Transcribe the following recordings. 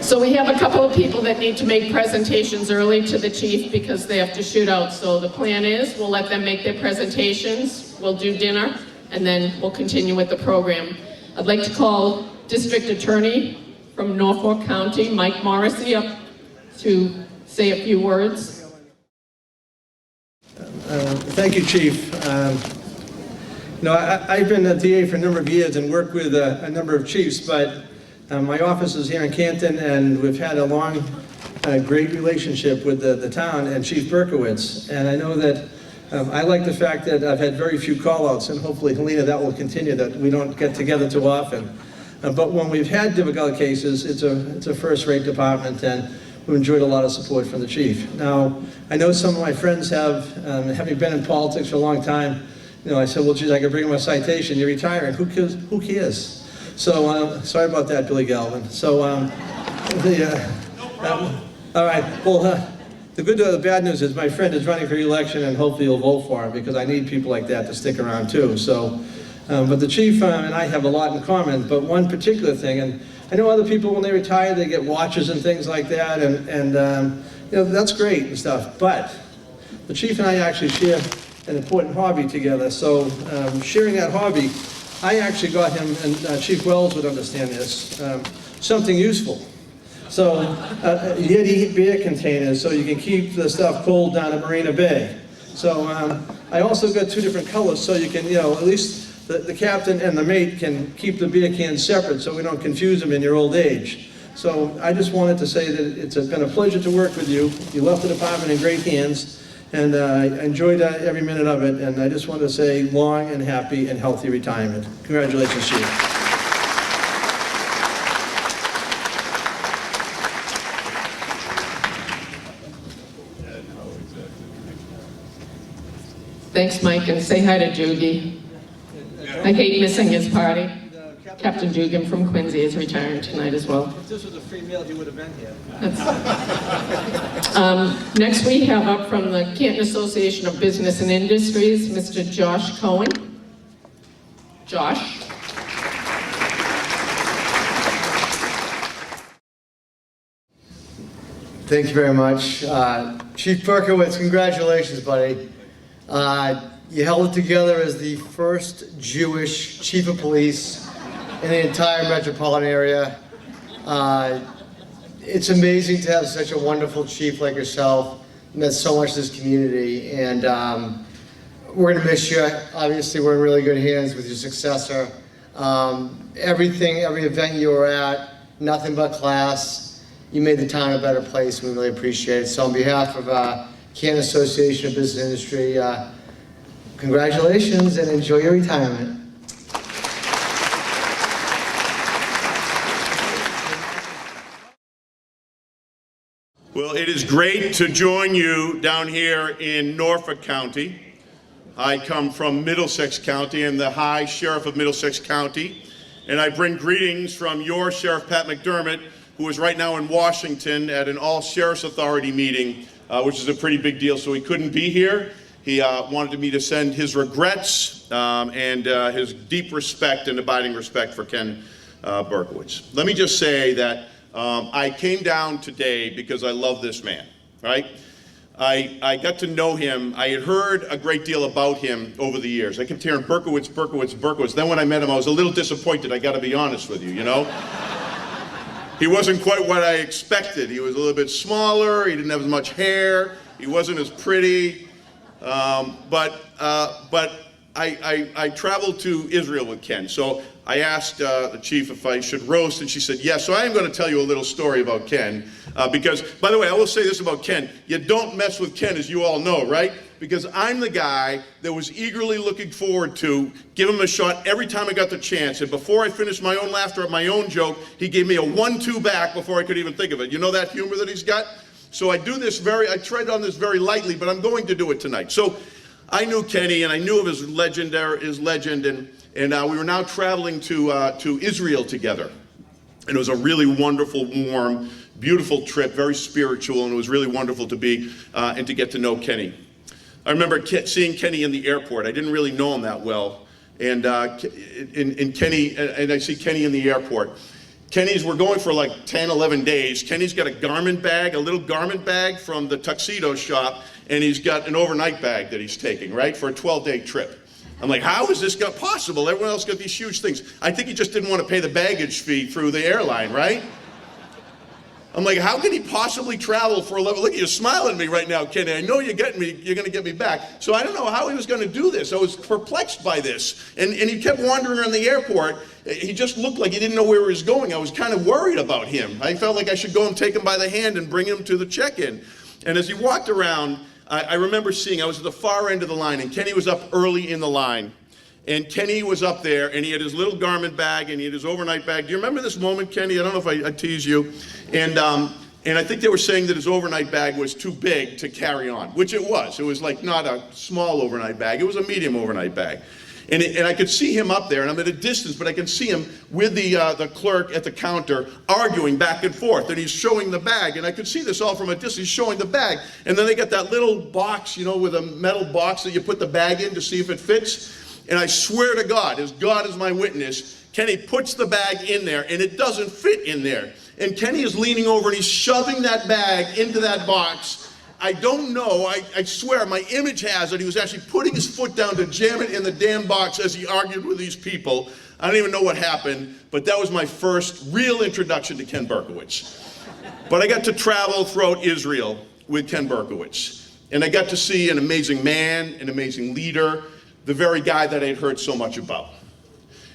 So we have a couple of people that need to make presentations early to the chief because they have to shoot out. So the plan is we'll let them make their presentations, we'll do dinner, and then we'll continue with the program. I'd like to call District Attorney from Norfolk County, Mike Morrissey, up to say a few words. Thank you, Chief. I've been a DA for a number of years and worked with a number of chiefs, but my office is here in Canton, and we've had a long, great relationship with the town and Chief Berkowitz. And I know that I like the fact that I've had very few call-outs, and hopefully, Helena, that will continue, that we don't get together too often. But when we've had difficult cases, it's a first-rate department, and we've enjoyed a lot of support from the chief. Now, I know some of my friends have, having been in politics for a long time, I said, well, geez, I could bring him a citation. You're retiring. Who cares? So, sorry about that, Billy Galvin. So, all right. Well, the good or the bad news is my friend is running for re-election, and hopefully you'll vote for him, because I need people like that to stick around too. So, but the chief and I have a lot in common, but one particular thing, and I know other people, when they retire, they get watches and things like that, and that's great and stuff, but the chief and I actually share an important hobby together. So sharing that hobby, I actually got him, and Chief Wells would understand this, something useful. So Yeti beer containers, so you can keep the stuff cold down at Marina Bay. So I also got two different colors, so you can, at least the captain and the mate can keep the beer cans separate, so we don't confuse them in your old age. So I just wanted to say that it's been a pleasure to work with you. You left the department in great hands, and I enjoyed every minute of it, and I just want to say long and happy and healthy retirement. Congratulations, Chief. Thanks, Mike, and say hi to Jugi. I hate missing his party. Captain Dugan from Quincy is retiring tonight as well. If this was a free meal, he would have been here. Next we have up from the Canton Association of Business and Industries, Mr. Josh Cohen. Josh. Thank you very much. Chief Berkowitz, congratulations, buddy. You held it together as the first Jewish chief of police in the entire metropolitan area. It's amazing to have such a wonderful chief like yourself, meant so much to this community, and we're going to miss you. Obviously, we're in really good hands with your successor. Every event you were at, nothing but class. You made the town a better place, and we really appreciate it. So on behalf of Canton Association of Business and Industry, congratulations and enjoy your retirement. Well, it is great to join you down here in Norfolk County. I come from Middlesex County. I'm the High Sheriff of Middlesex County, and I bring greetings from your Sheriff Pat McDermott, who is right now in Washington at an all-Sheriff's Authority meeting, which is a pretty big deal, so he couldn't be here. He wanted me to send his regrets and his deep respect and abiding respect for Ken Berkowitz. Let me just say that I came down today because I love this man, right? I got to know him. I had heard a great deal about him over the years. I kept hearing Berkowitz, Berkowitz, Berkowitz. Then when I met him, I was a little disappointed, I gotta be honest with you, He wasn't quite what I expected. He was a little bit smaller, he didn't have as much hair, he wasn't as pretty, but I traveled to Israel with Ken. So I asked the chief if I should roast, and she said yes. So I am going to tell you a little story about Ken, because, by the way, I will say this about Ken. You don't mess with Ken, as you all know, right? Because I'm the guy that was eagerly looking forward to give him a shot every time I got the chance. And before I finished my own laughter at my own joke, he gave me a 1-2 back before I could even think of it. You know that humor that he's got? So I do this I tread on this very lightly, but I'm going to do it tonight. So I knew Kenny, and I knew of his legend, and we were now traveling to Israel together. And it was a really wonderful, warm, beautiful trip, very spiritual, and it was really wonderful to be and to get to know Kenny. I remember seeing Kenny in the airport. I didn't really know him that well, and Kenny, and I see Kenny in the airport, We're going for like 10, 11 days. Kenny's got a garment bag, a little garment bag from the tuxedo shop, and he's got an overnight bag that he's taking, right, for a 12-day trip. I'm like, how is this possible? Everyone else got these huge things. I think he just didn't want to pay the baggage fee through the airline, right? I'm like, how can he possibly travel for 11? Look, you're smiling at me right now, Kenny. I know you're going to get me back. So I don't know how he was going to do this. I was perplexed by this. And he kept wandering around the airport. He just looked like he didn't know where he was going. I was kind of worried about him. I felt like I should go and take him by the hand and bring him to the check-in. And as he walked around, I remember seeing, I was at the far end of the line, and Kenny was up early in the line. And Kenny was up there, and he had his little garment bag, and he had his overnight bag. Do you remember this moment, Kenny? I don't know if I tease you. And I think they were saying that his overnight bag was too big to carry on, which it was. It was like not a small overnight bag. It was a medium overnight bag. And I could see him up there, and I'm at a distance, but I can see him with the clerk at the counter arguing back and forth, and he's showing the bag, and I could see this all from a distance. He's showing the bag, and then they got that little box, you know, with a metal box that you put the bag in to see if it fits. And I swear to God, as God is my witness, Kenny puts the bag in there, and it doesn't fit in there. And Kenny is leaning over, and he's shoving that bag into that box. I don't know, I swear, my image has it, he was actually putting his foot down to jam it in the damn box as he argued with these people. I don't even know what happened, but that was my first real introduction to Ken Berkowitz. But I got to travel throughout Israel with Ken Berkowitz. And I got to see an amazing man, an amazing leader, the very guy that I'd heard so much about.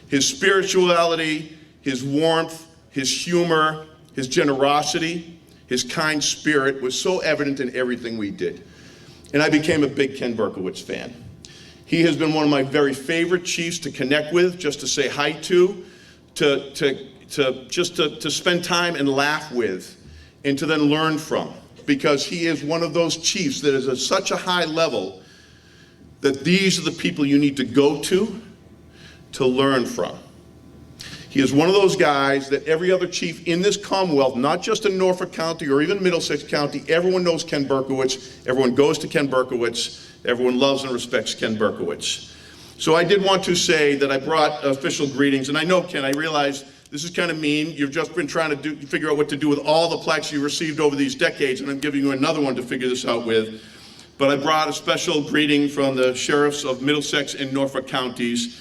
His spirituality, his warmth, his humor, his generosity, his kind spirit was so evident in everything we did. And I became a big Ken Berkowitz fan. He has been one of my very favorite chiefs to connect with, just to say hi to spend time and laugh with, and to then learn from. Because he is one of those chiefs that is at such a high level that these are the people you need to go to learn from. He is one of those guys that every other chief in this Commonwealth, not just in Norfolk County or even Middlesex County, everyone knows Ken Berkowitz, everyone goes to Ken Berkowitz, everyone loves and respects Ken Berkowitz. So I did want to say that I brought official greetings, and I know, Ken, I realize this is kind of mean. You've just been trying to figure out what to do with all the plaques you received over these decades, and I'm giving you another one to figure this out with. But I brought a special greeting from the sheriffs of Middlesex and Norfolk counties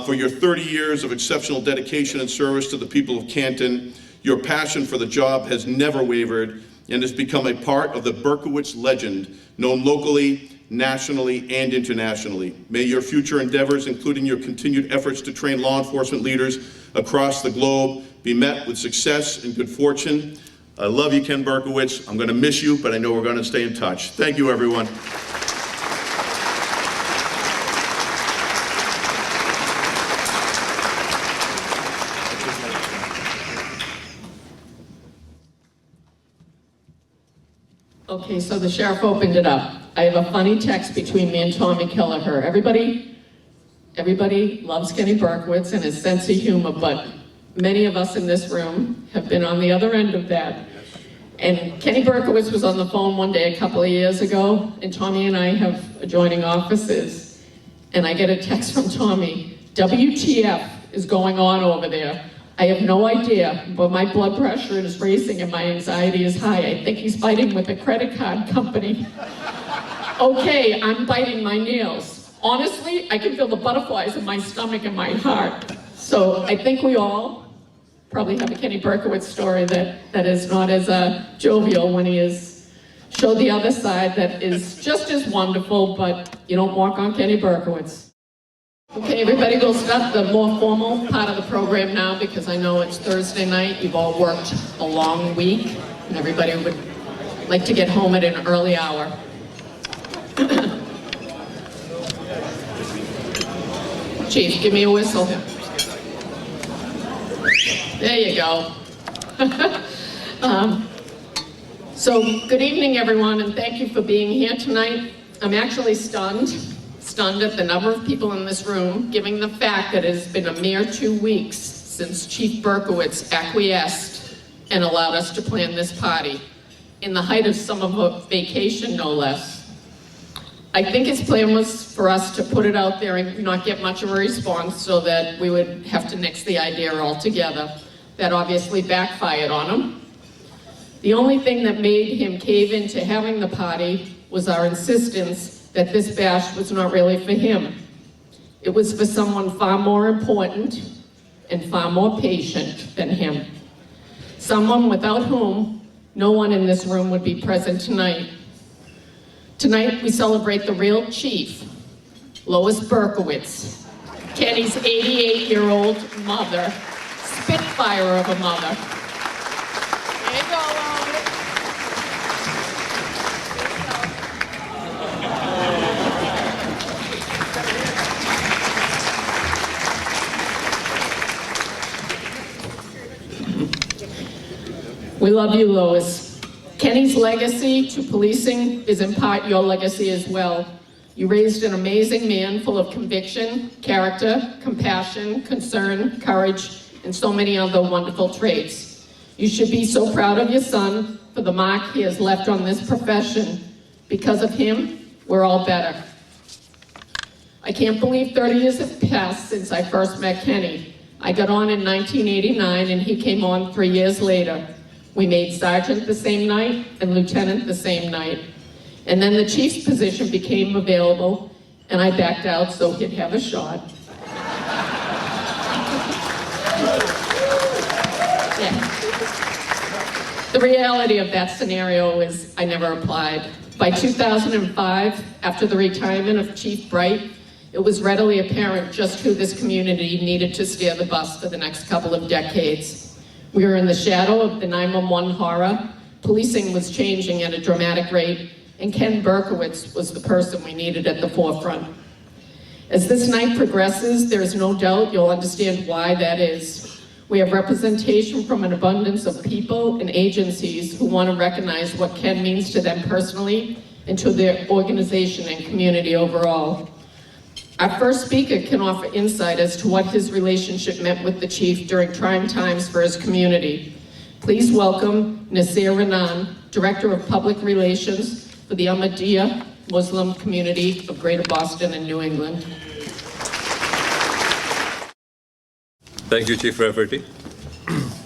for your 30 years of exceptional dedication and service to the people of Canton. Your passion for the job has never wavered and has become a part of the Berkowitz legend, known locally, nationally, and internationally. May your future endeavors, including your continued efforts to train law enforcement leaders across the globe, be met with success and good fortune. I love you, Ken Berkowitz. I'm going to miss you, but I know we're going to stay in touch. Thank you, everyone. Okay, so the sheriff opened it up. I have a funny text between me and Tommy Kelleher. Everybody loves Kenny Berkowitz and his sense of humor, but many of us in this room have been on the other end of that. And Kenny Berkowitz was on the phone one day a couple of years ago, and Tommy and I have adjoining offices, and I get a text from Tommy, WTF is going on over there? I have no idea, but my blood pressure is racing and my anxiety is high. I think he's fighting with a credit card company. Okay, I'm biting my nails. Honestly, I can feel the butterflies in my stomach and my heart. So I think we all probably have a Kenny Berkowitz story that is not as jovial when he is showed the other side that is just as wonderful, but you don't walk on Kenny Berkowitz. Okay, everybody, we'll start the more formal part of the program now because I know it's Thursday night. You've all worked a long week, and everybody would like to get home at an early hour. Chief, give me a whistle. There you go. So, good evening, everyone, and thank you for being here tonight. I'm actually stunned at the number of people in this room, given the fact that it has been a mere 2 weeks since Chief Berkowitz acquiesced and allowed us to plan this party, in the height of summer vacation, no less. I think his plan was for us to put it out there and not get much of a response so that we would have to nix the idea altogether. That obviously backfired on him. The only thing that made him cave into having the party was our insistence that this bash was not really for him. It was for someone far more important and far more patient than him. Someone without whom no one in this room would be present tonight. Tonight we celebrate the real chief, Lois Berkowitz, Kenny's 88-year-old mother, spitfire of a mother. There you go, Lois. We love you, Lois. Kenny's legacy to policing is in part your legacy as well. You raised an amazing man full of conviction, character, compassion, concern, courage, and so many other wonderful traits. You should be so proud of your son for the mark he has left on this profession. Because of him, we're all better. I can't believe 30 years have passed since I first met Kenny. I got on in 1989 and he came on 3 years later. We made sergeant the same night and lieutenant the same night. And then the chief's position became available and I backed out so he'd have a shot. Yeah. The reality of that scenario is I never applied. By 2005, after the retirement of Chief Bright, it was readily apparent just who this community needed to steer the bus for the next couple of decades. We were in the shadow of the 911 horror. Policing was changing at a dramatic rate, and Ken Berkowitz was the person we needed at the forefront. As this night progresses, there is no doubt you'll understand why that is. We have representation from an abundance of people and agencies who want to recognize what Ken means to them personally and to their organization and community overall. Our first speaker can offer insight as to what his relationship meant with the chief during trying times for his community. Please welcome Nasir Renan, Director of Public Relations for the Ahmadiyya Muslim community of Greater Boston and New England. Thank you, Chief Rafferty.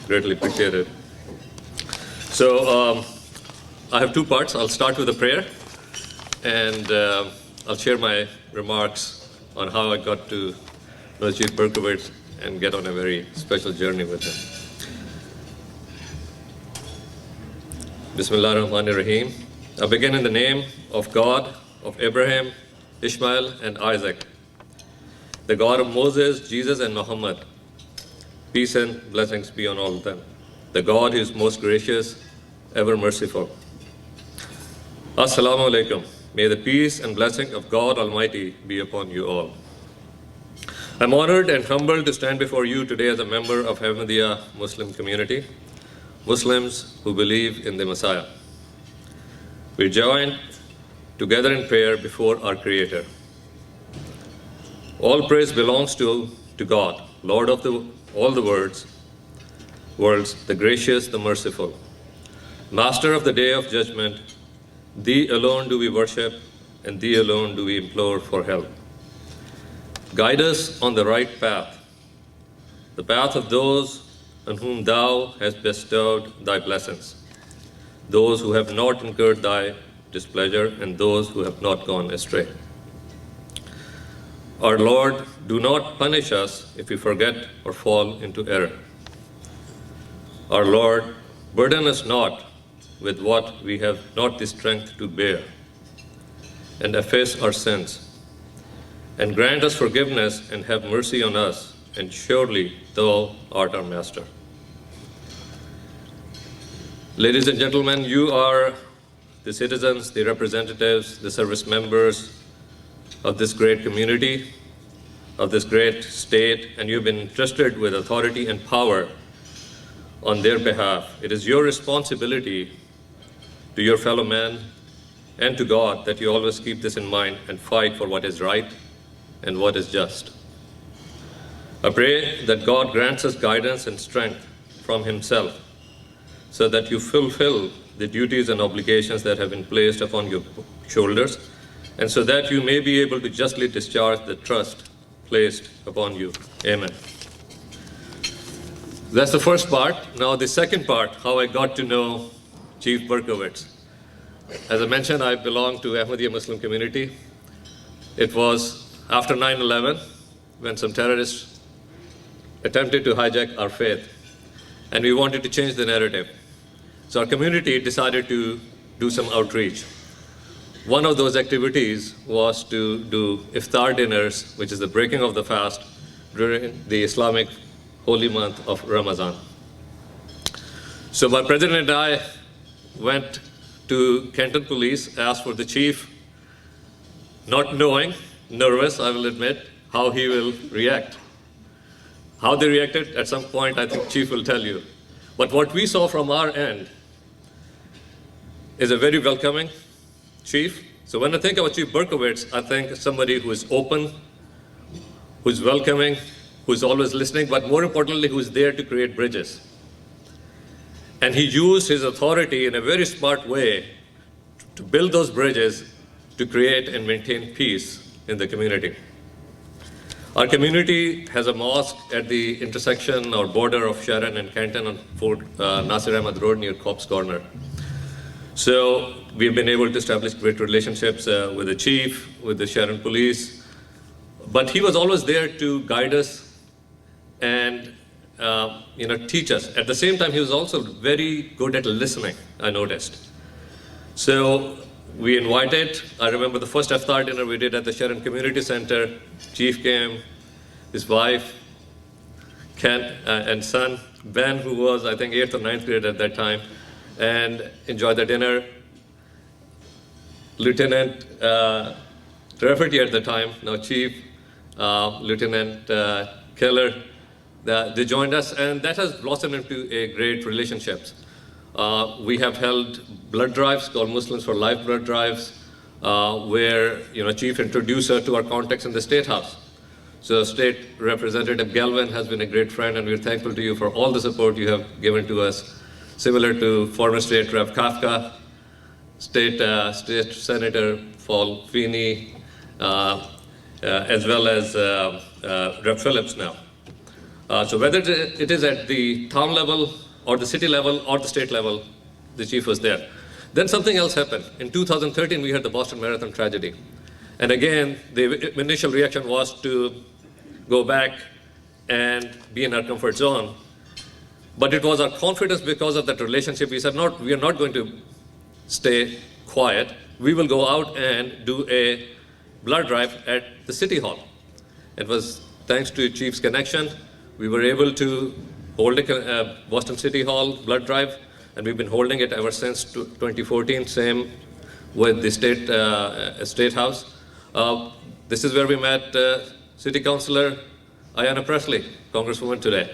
Greatly appreciated. So I have two parts. I'll start with a prayer, and I'll share my remarks on how I got to know Chief Berkowitz and get on a very special journey with him. Bismillah ar-Rahman ar-Rahim. I begin in the name of God, of Abraham, Ishmael, and Isaac, the God of Moses, Jesus, and Muhammad. Peace and blessings be on all of them. The God who is most gracious, ever merciful. Assalamu alaikum. May the peace and blessing of God Almighty be upon you all. I'm honored and humbled to stand before you today as a member of Ahmadiyya Muslim community, Muslims who believe in the Messiah. We join together in prayer before our Creator. All praise belongs to God, Lord of all the worlds, the gracious, the merciful, Master of the day of judgment. Thee alone do we worship, and Thee alone do we implore for help. Guide us on the right path, the path of those on whom Thou hast bestowed Thy blessings, those who have not incurred Thy displeasure, and those who have not gone astray. Our Lord, do not punish us if we forget or fall into error. Our Lord, burden us not with what we have not the strength to bear, and efface our sins, and grant us forgiveness and have mercy on us, and surely Thou art our Master. Ladies and gentlemen, you are the citizens, the representatives, the service members of this great community, of this great state, and you've been entrusted with authority and power on their behalf. It is your responsibility to your fellow man and to God that you always keep this in mind and fight for what is right and what is just. I pray that God grants us guidance and strength from Himself so that you fulfill the duties and obligations that have been placed upon your shoulders, and so that you may be able to justly discharge the trust placed upon you. Amen. That's the first part. Now the second part, how I got to know Chief Berkowitz. As I mentioned, I belong to Ahmadiyya Muslim community. It was after 9/11 when some terrorists attempted to hijack our faith, and we wanted to change the narrative. So our community decided to do some outreach. One of those activities was to do iftar dinners, which is the breaking of the fast during the Islamic holy month of Ramadan. So my president and I went to Canton police, asked for the chief, not knowing, nervous, I will admit, how he will react. How they reacted, at some point, I think chief will tell you. But what we saw from our end is a very welcoming chief. So when I think about Chief Berkowitz, I think somebody who is open, who's welcoming, who's always listening, but more importantly, who's there to create bridges. And he used his authority in a very smart way to build those bridges to create and maintain peace in the community. Our community has a mosque at the intersection or border of Sharon and Canton on Fort Nasir Ahmad Road near Cobb's Corner. So we've been able to establish great relationships with the chief, with the Sharon police, but he was always there to guide us and teach us. At the same time, he was also very good at listening, I noticed. So we invited, I remember the first iftar dinner we did at the Sharon Community Center. Chief came, his wife, Ken, and son, Ben, who was, I think, 8th or 9th grade at that time, and enjoyed the dinner. Lieutenant Rafferty at the time, now Chief, Lieutenant Keller, they joined us, and that has blossomed into a great relationships. We have held blood drives called Muslims for Life blood drives, where Chief introduced her to our contacts in the State House. So State Representative Galvin has been a great friend, and we're thankful to you for all the support you have given to us. Similar to former State Rep Kafka, State Senator Paul Feeney, as well as Rep Phillips now. So whether it is at the town level or the city level or the state level, the chief was there. Then something else happened. In 2013, we had the Boston Marathon tragedy. And again, the initial reaction was to go back and be in our comfort zone. But it was our confidence because of that relationship. We said, we are not going to stay quiet. We will go out and do a blood drive at the City Hall. It was thanks to Chief's connection. We were able to hold a Boston City Hall blood drive, and we've been holding it ever since 2014, same with the State House. This is where we met City Councilor Ayanna Presley, Congresswoman today.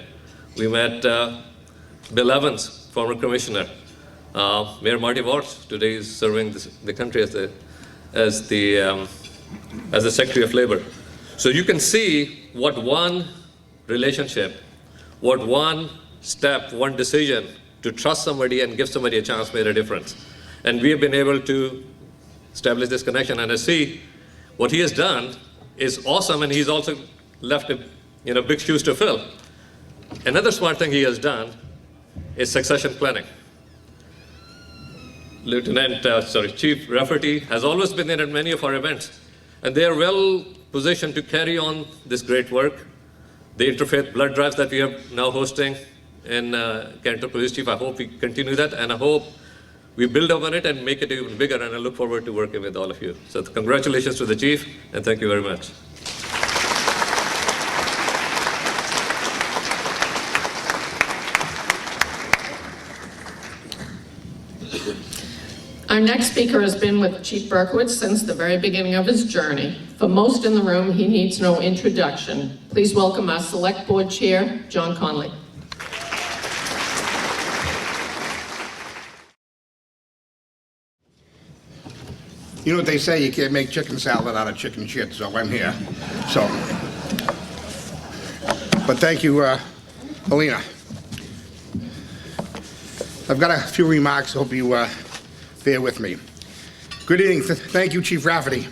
We met Bill Evans, former commissioner. Mayor Marty Watts today is serving the country as the Secretary of Labor. So you can see what one relationship, what one step, one decision to trust somebody and give somebody a chance made a difference. And we have been able to establish this connection. And I see what he has done is awesome, and he's also left big shoes to fill. Another smart thing he has done is succession planning. Chief Rafferty has always been there at many of our events, and they are well positioned to carry on this great work. The interfaith blood drives that we are now hosting in Canton Police Chief, I hope we continue that, and I hope we build upon it and make it even bigger, and I look forward to working with all of you. So congratulations to the Chief, and thank you very much. Our next speaker has been with Chief Berkowitz since the very beginning of his journey. For most in the room, he needs no introduction. Please welcome our Select Board Chair, John Conley. You know what they say, you can't make chicken salad out of chicken shit, so I'm here. But thank you, Helena. I've got a few remarks, hope you bear with me. Good evening, thank you, Chief Rafferty.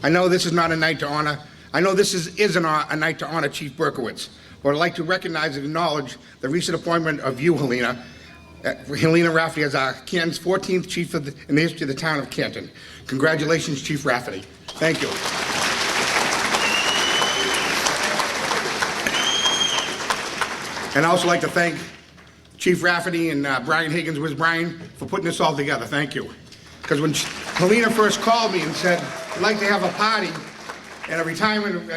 I know this is not a night to honor I know this isn't a night to honor Chief Berkowitz, but I'd like to recognize and acknowledge the recent appointment of you, Helena Rafferty, as our Canton's 14th chief in the history of the town of Canton. Congratulations, Chief Rafferty. Thank you. And I'd also like to thank Chief Rafferty and Brian Higgins, where's Brian, for putting this all together. Thank you. Because when Helena first called me and said, I'd like to have a party and a retirement,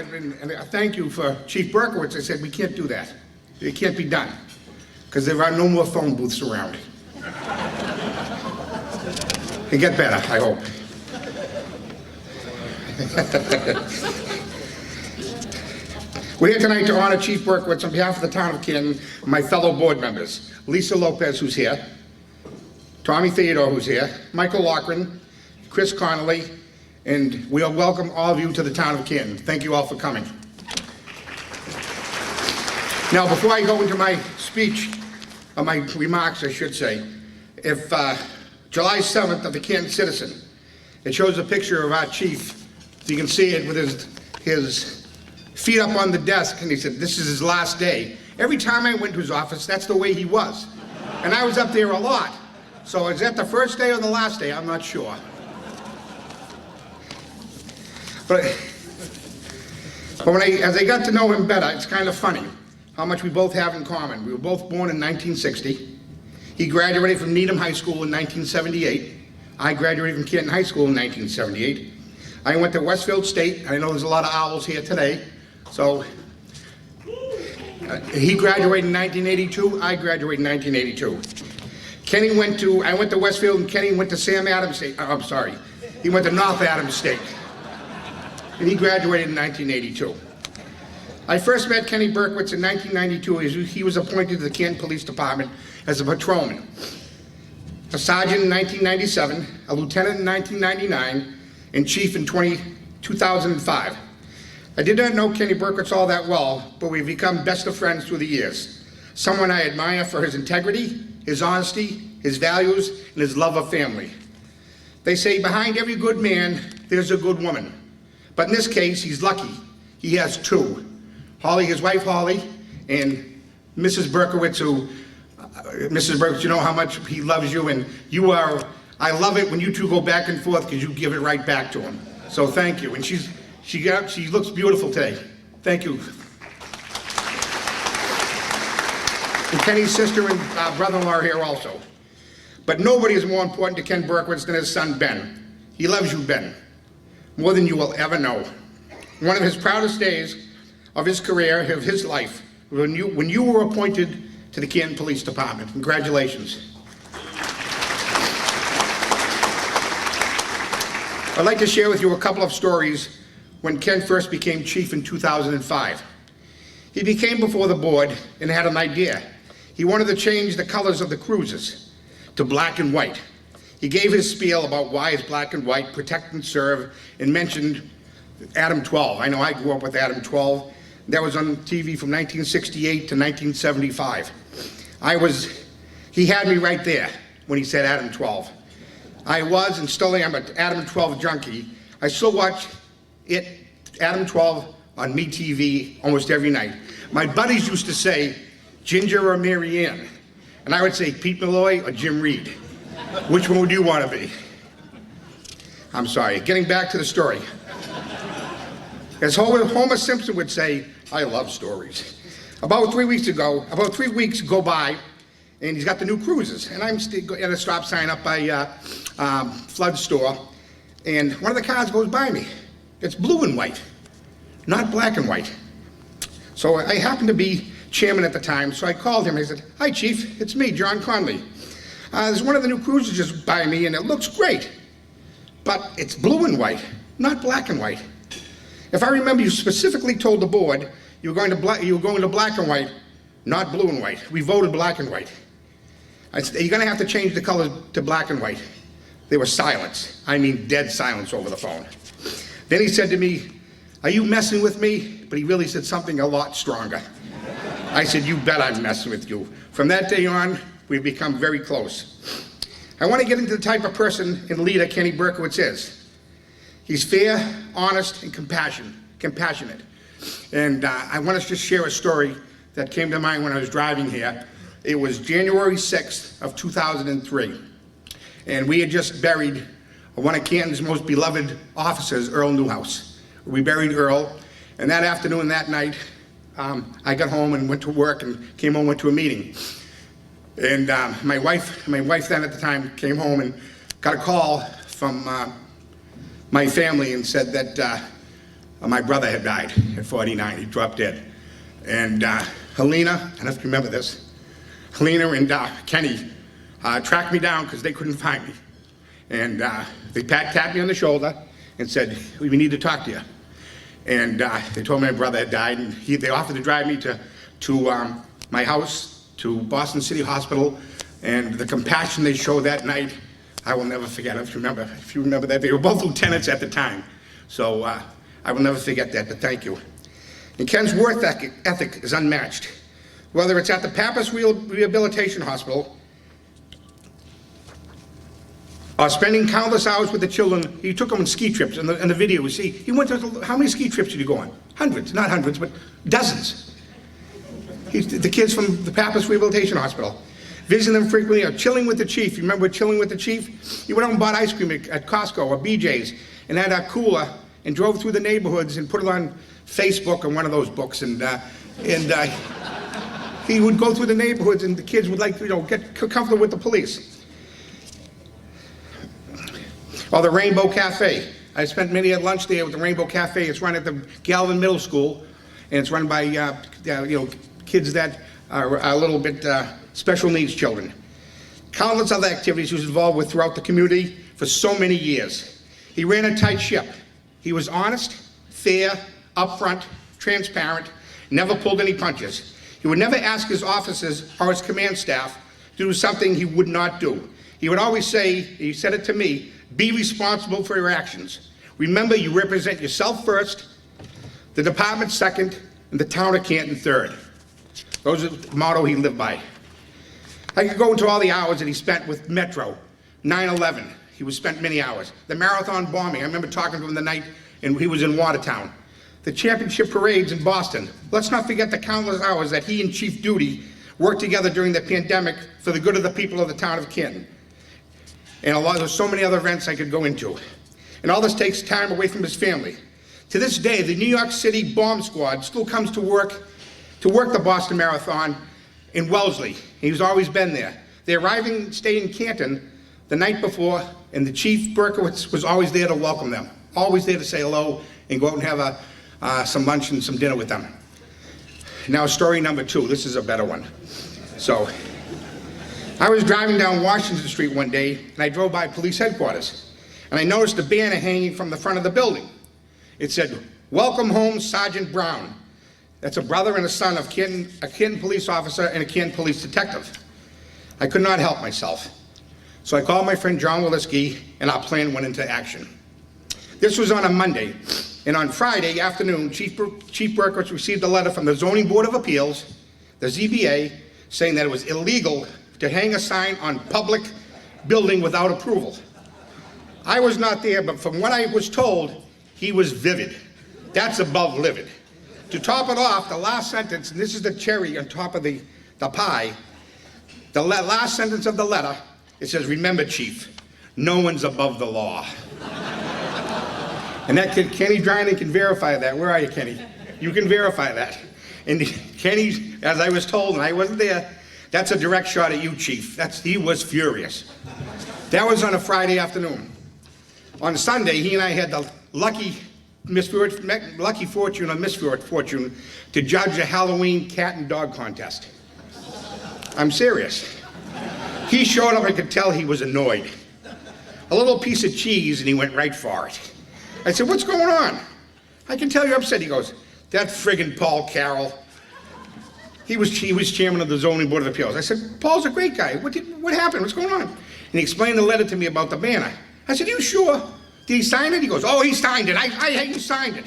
and a thank you for Chief Berkowitz, I said, we can't do that. It can't be done. Because there are no more phone booths around. And get better, I hope. We're here tonight to honor Chief Berkowitz on behalf of the town of Canton and my fellow board members. Lisa Lopez, who's here, Tommy Theodore, who's here, Michael Loughran, Chris Connolly, and we welcome all of you to the town of Canton. Thank you all for coming. Now, before I go into my speech, or my remarks, I should say, if July 7th of the Canton Citizen, it shows a picture of our chief. So you can see it with his feet up on the desk, and he said, this is his last day. Every time I went to his office, that's the way he was. And I was up there a lot. So is that the first day or the last day? I'm not sure. But as I got to know him better, it's kind of funny how much we both have in common. We were both born in 1960. He graduated from Needham High School in 1978. I graduated from Canton High School in 1978. I went to Westfield State. I know there's a lot of owls here today. So he graduated in 1982. I graduated in 1982. I went to Westfield, and Kenny went to Sam Adams State. I'm sorry. He went to North Adams State. And he graduated in 1982. I first met Kenny Berkowitz in 1992 as he was appointed to the Canton Police Department as a patrolman. A sergeant in 1997, a lieutenant in 1999, and chief in 2005. I did not know Kenny Berkowitz all that well, but we've become best of friends through the years. Someone I admire for his integrity, his honesty, his values, and his love of family. They say behind every good man, there's a good woman. But in this case, he's lucky. He has two. Holly, his wife Holly, and Mrs. Berkowitz, Mrs. Berkowitz, you know how much he loves you, and I love it when you two go back and forth because you give it right back to him. So thank you. And she looks beautiful today. Thank you. And Kenny's sister and brother-in-law are here also. But nobody is more important to Ken Berkowitz than his son, Ben. He loves you, Ben, more than you will ever know. One of his proudest days of his career, of his life, when you were appointed to the Canton Police Department. Congratulations. I'd like to share with you a couple of stories when Ken first became chief in 2005. He became before the board and had an idea. He wanted to change the colors of the cruisers to black and white. He gave his spiel about why it's black and white, protect and serve, and mentioned Adam 12. I know I grew up with Adam 12. That was on TV from 1968 to 1975. He had me right there when he said Adam 12. I was and still am an Adam 12 junkie. I still watch Adam 12 on MeTV almost every night. My buddies used to say, Ginger or Mary Ann? And I would say Pete Malloy or Jim Reed. Which one would you want to be? I'm sorry, getting back to the story. As Homer Simpson would say, I love stories. About 3 weeks go by, and he's got the new cruisers. And I'm at a stop sign up by Flood Store, and one of the cars goes by me. It's blue and white, not black and white. So I happened to be chairman at the time, so I called him. I said, hi, Chief, it's me, John Conley. There's one of the new cruisers just by me, and it looks great. But it's blue and white, not black and white. If I remember, you specifically told the board you were going to black and white, not blue and white. We voted black and white. I said, you're going to have to change the color to black and white. There was silence. I mean, dead silence over the phone. Then he said to me, are you messing with me? But he really said something a lot stronger. I said, you bet I'm messing with you. From that day on, we've become very close. I want to get into the type of person and leader Kenny Berkowitz is. He's fair, honest, and compassionate. compassionate. And I want to just share a story that came to mind when I was driving here. It was January 6th of 2003. And we had just buried one of Canton's most beloved officers, Earl Newhouse. We buried Earl, and that afternoon, that night, I got home and went to work and came home, went to a meeting. And my wife then at the time came home and got a call from my family and said that my brother had died at 49. He dropped dead. And Helena, I don't know if you remember this, Helena and Kenny tracked me down because they couldn't find me. And they tapped me on the shoulder and said, we need to talk to you. And they told me my brother had died, and they offered to drive me to my house, to Boston City Hospital, and the compassion they showed that night, I will never forget. If you remember that, they were both lieutenants at the time. So I will never forget that, but thank you. And Ken's work ethic is unmatched. Whether it's at the Pappas Rehabilitation Hospital, spending countless hours with the children. He took them on ski trips. In the video, we see, he went to, how many ski trips did he go on? Hundreds, not hundreds, but dozens. The kids from the Pappas Rehabilitation Hospital. Visiting them frequently, or chilling with the chief. You remember chilling with the chief? He went out and bought ice cream at Costco or BJ's and had a cooler and drove through the neighborhoods and put it on Facebook or one of those books. And he would go through the neighborhoods and the kids would get comfortable with the police. Or the Rainbow Cafe. I spent many at lunch there with the Rainbow Cafe. It's run at the Galvin Middle School, and it's run by kids that are a little bit special needs children. Countless other activities he was involved with throughout the community for so many years. He ran a tight ship. He was honest, fair, upfront, transparent, never pulled any punches. He would never ask his officers or his command staff to do something he would not do. He would always say, he said it to me, be responsible for your actions. Remember, you represent yourself first, the department second, and the town of Canton third. Those are the motto he lived by. I could go into all the hours that he spent with Metro, 9/11. He was spent many hours. The marathon bombing, I remember talking to him the night and he was in Watertown. The championship parades in Boston. Let's not forget the countless hours that he and Chief Duty worked together during the pandemic for the good of the people of the town of Canton. And there's so many other events I could go into. And all this takes time away from his family. To this day, the New York City bomb squad still comes to work the Boston Marathon in Wellesley. He's always been there. They stay in Canton the night before, and the Chief Berkowitz was always there to welcome them. Always there to say hello and go out and have some lunch and some dinner with them. Now story number 2, this is a better one. So, I was driving down Washington Street one day, and I drove by police headquarters, and I noticed a banner hanging from the front of the building. It said, "Welcome home, Sergeant Brown." That's a brother and a son of a Canton police officer and a Canton police detective. I could not help myself. So I called my friend John Williski, and our plan went into action. This was on a Monday, and on Friday afternoon, Chief Berkowitz received a letter from the Zoning Board of Appeals, the ZBA, saying that it was illegal to hang a sign on public building without approval. I was not there, but from what I was told, he was vivid. That's above livid. To top it off, the last sentence, and this is the cherry on top of the pie, the last sentence of the letter, it says, "Remember, Chief, no one's above the law." And that Kenny Dryden can verify that. Where are you, Kenny? You can verify that. And Kenny, as I was told, and I wasn't there, that's a direct shot at you, Chief. He was furious. That was on a Friday afternoon. On Sunday, he and I had the lucky fortune or misfortune to judge a Halloween cat and dog contest. I'm serious. He showed up, I could tell he was annoyed. A little piece of cheese and he went right for it. I said, "What's going on?" "I can tell you're upset." He goes, "That friggin' Paul Carroll." He was chairman of the Zoning Board of Appeals. I said, "Paul's a great guy. What happened? What's going on?" And he explained the letter to me about the banner. I said, "You sure? Did he sign it?" He goes, "Oh, he signed it. He signed it."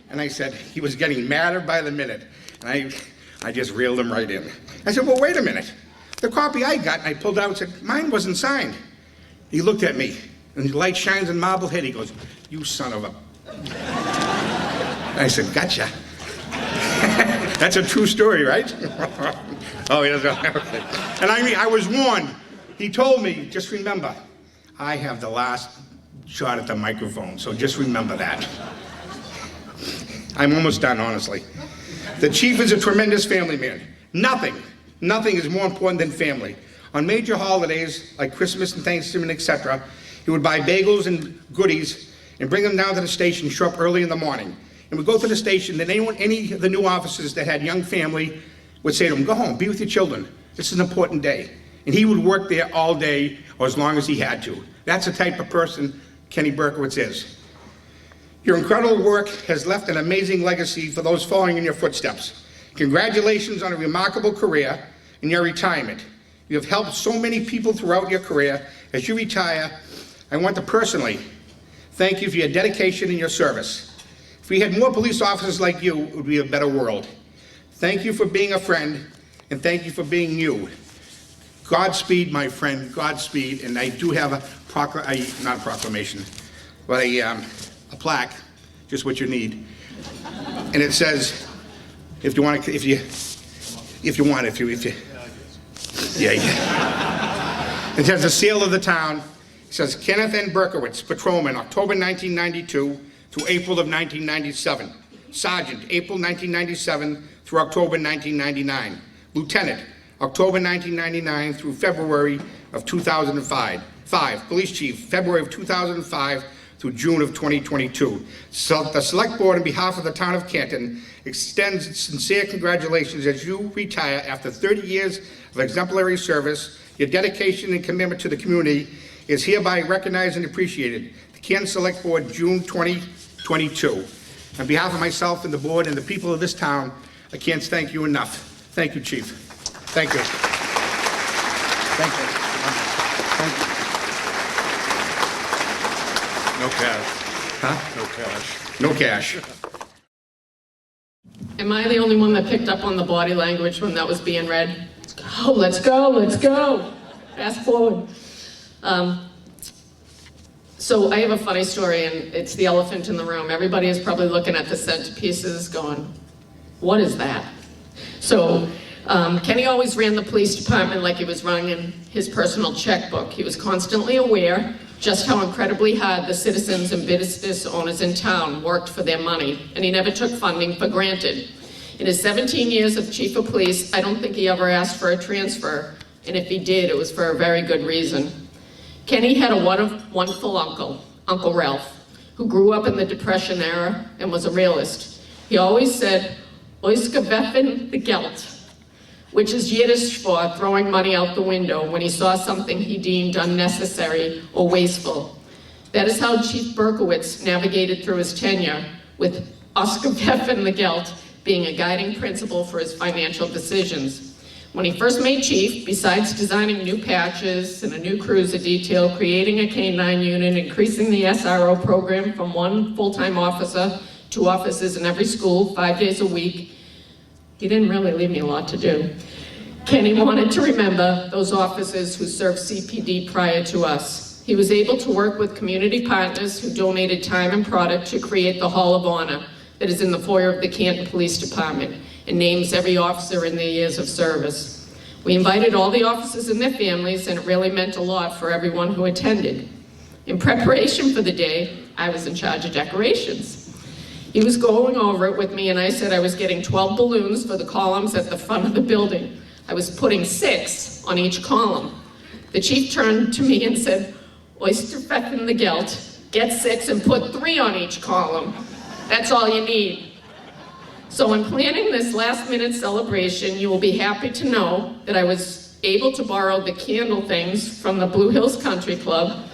And I said, he was getting madder by the minute. And I just reeled him right in. I said, "Well, wait a minute. The copy I got," and I pulled out and said, "Mine wasn't signed." He looked at me, and the light shines in Marblehead. He goes, "You son of a..." I said, gotcha. That's a true story, right? Oh, he doesn't. Okay. And I mean, I was warned. He told me, just remember, I have the last shot at the microphone, so just remember that. I'm almost done, honestly. The chief is a tremendous family man. Nothing is more important than family. On major holidays like Christmas and Thanksgiving, etc., he would buy bagels and goodies and bring them down to the station, show up early in the morning. And we'd go to the station, and any of the new officers that had young family would say to him, go home, be with your children. This is an important day. And he would work there all day or as long as he had to. That's the type of person Kenny Berkowitz is. Your incredible work has left an amazing legacy for those following in your footsteps. Congratulations on a remarkable career and your retirement. You have helped so many people throughout your career. As you retire, I want to personally thank you for your dedication and your service. If we had more police officers like you, it would be a better world. Thank you for being a friend, and thank you for being you. Godspeed, my friend, Godspeed. And I do have not a proclamation, but a plaque, just what you need. And it says, yeah. It has the seal of the town. It says Kenneth N. Berkowitz, Patrolman, October 1992 through April of 1997. Sergeant, April 1997 through October 1999. Lieutenant, October 1999 through February of 2005. Police Chief, February of 2005 through June of 2022. So the Select Board, on behalf of the town of Canton, extends its sincere congratulations as you retire after 30 years of exemplary service. Your dedication and commitment to the community is hereby recognized and appreciated. The Canton Select Board, June 2022. On behalf of myself and the board and the people of this town, I can't thank you enough. Thank you, Chief. Thank you. Thank you. Thank you. No cash. Huh? No cash. No cash. Am I the only one that picked up on the body language when that was being read? Oh, let's go, let's go. Fast forward. So I have a funny story, and it's the elephant in the room. Everybody is probably looking at the centerpieces going, what is that? So Kenny always ran the police department like he was running his personal checkbook. He was constantly aware just how incredibly hard the citizens and business owners in town worked for their money, and he never took funding for granted. In his 17 years of chief of police, I don't think he ever asked for a transfer, and if he did, it was for a very good reason. Kenny had a wonderful uncle, Uncle Ralph, who grew up in the Depression era and was a realist. He always said, "Ausgewerfen the Geld," which is Yiddish for throwing money out the window when he saw something he deemed unnecessary or wasteful. That is how Chief Berkowitz navigated through his tenure, with Ausgewerfen the Geld being a guiding principle for his financial decisions. When he first made chief, besides designing new patches and a new cruiser detail, creating a K-9 unit, increasing the SRO program from 1 full-time officer, 2 officers in every school, 5 days a week, he didn't really leave me a lot to do. Kenny wanted to remember those officers who served CPD prior to us. He was able to work with community partners who donated time and product to create the Hall of Honor that is in the foyer of the Canton Police Department and names every officer in their years of service. We invited all the officers and their families, and it really meant a lot for everyone who attended. In preparation for the day, I was in charge of decorations. He was going over it with me, and I said I was getting 12 balloons for the columns at the front of the building. I was putting 6 on each column. The chief turned to me and said, "Oysterfeffen the Geld, get 6 and put 3 on each column. That's all you need." So in planning this last-minute celebration, you will be happy to know that I was able to borrow the candle things from the Blue Hills Country Club.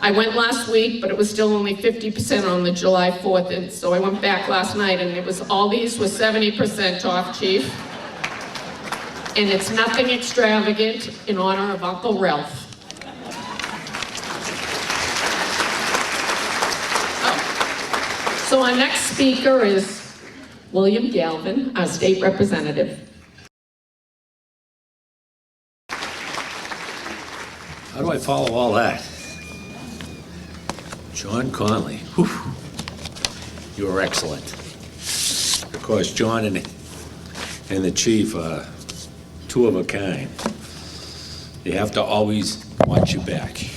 I went last week, but it was still only 50% on the July 4th, and so I went back last night, and all these were 70% off, Chief. And it's nothing extravagant in honor of Uncle Ralph. Oh. So our next speaker is William Galvin, our state representative. How do I follow all that? John Conley, whew. You were excellent. Of course, John and the chief are two of a kind. They have to always watch your back. In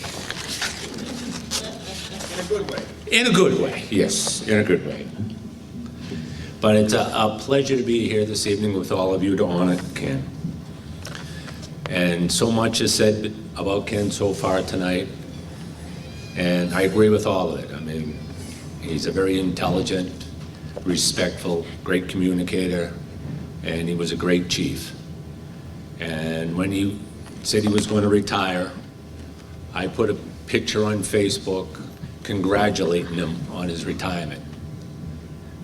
a good way. In a good way, yes, in a good way. But it's a pleasure to be here this evening with all of you to honor Ken. And so much is said about Ken so far tonight, and I agree with all of it. I mean, he's a very intelligent, respectful, great communicator, and he was a great chief. And when he said he was going to retire, I put a picture on Facebook congratulating him on his retirement.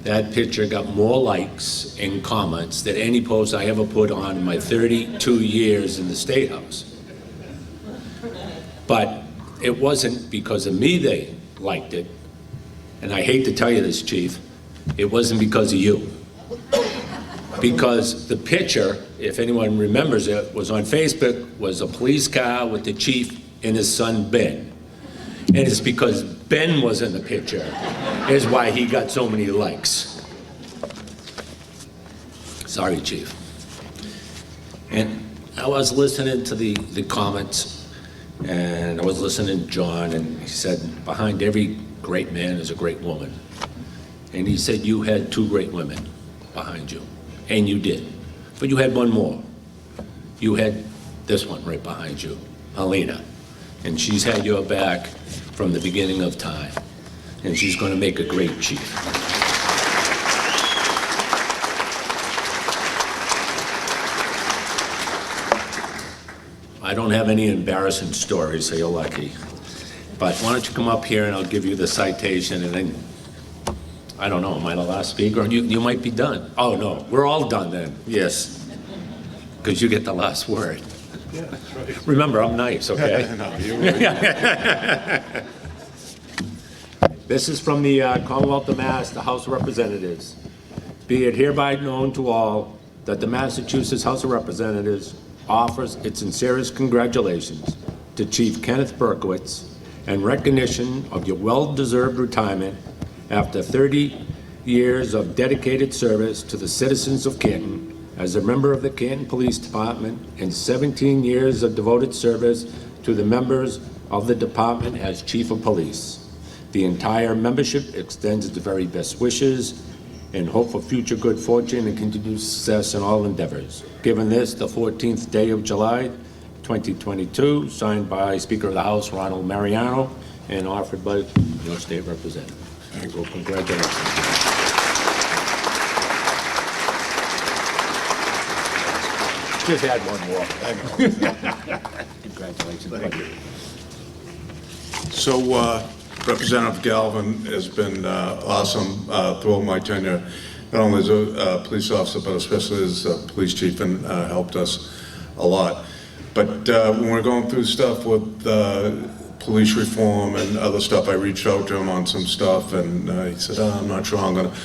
That picture got more likes and comments than any post I ever put on in my 32 years in the State House. But it wasn't because of me they liked it, and I hate to tell you this, Chief, it wasn't because of you. Because the picture, if anyone remembers it, was on Facebook, was a police car with the chief and his son, Ben. And it's because Ben was in the picture is why he got so many likes. Sorry, Chief. And I was listening to the comments, and I was listening to John, and he said, behind every great man is a great woman. And he said, you had two great women behind you, and you did. But you had one more. You had this one right behind you, Helena. And she's had your back from the beginning of time. And she's going to make a great chief. I don't have any embarrassing stories, so you're lucky. But why don't you come up here and I'll give you the citation, and then, I don't know, am I the last speaker? You might be done. Oh, no, we're all done then, yes. Because you get the last word. Yeah, that's right. Remember, I'm nice, okay? No, you This is from the Commonwealth of Mass, the House of Representatives. Be it hereby known to all that the Massachusetts House of Representatives offers its sincerest congratulations to Chief Kenneth Berkowitz and recognition of your well-deserved retirement after 30 years of dedicated service to the citizens of Canton as a member of the Canton Police Department and 17 years of devoted service to the members of the department as Chief of Police. The entire membership extends its very best wishes and hope for future good fortune and continued success in all endeavors. Given this, the 14th day of July, 2022, signed by Speaker of the House, Ronald Mariano, and offered by your state representative. So congratulations. Just add one more. Congratulations. Thank you. So, Representative Galvin has been awesome throughout my tenure, not only as a police officer, but especially as a police chief, and helped us a lot. But when we're going through stuff with police reform and other stuff, I reached out to him on some stuff, and he said, I'm not sure I'm going to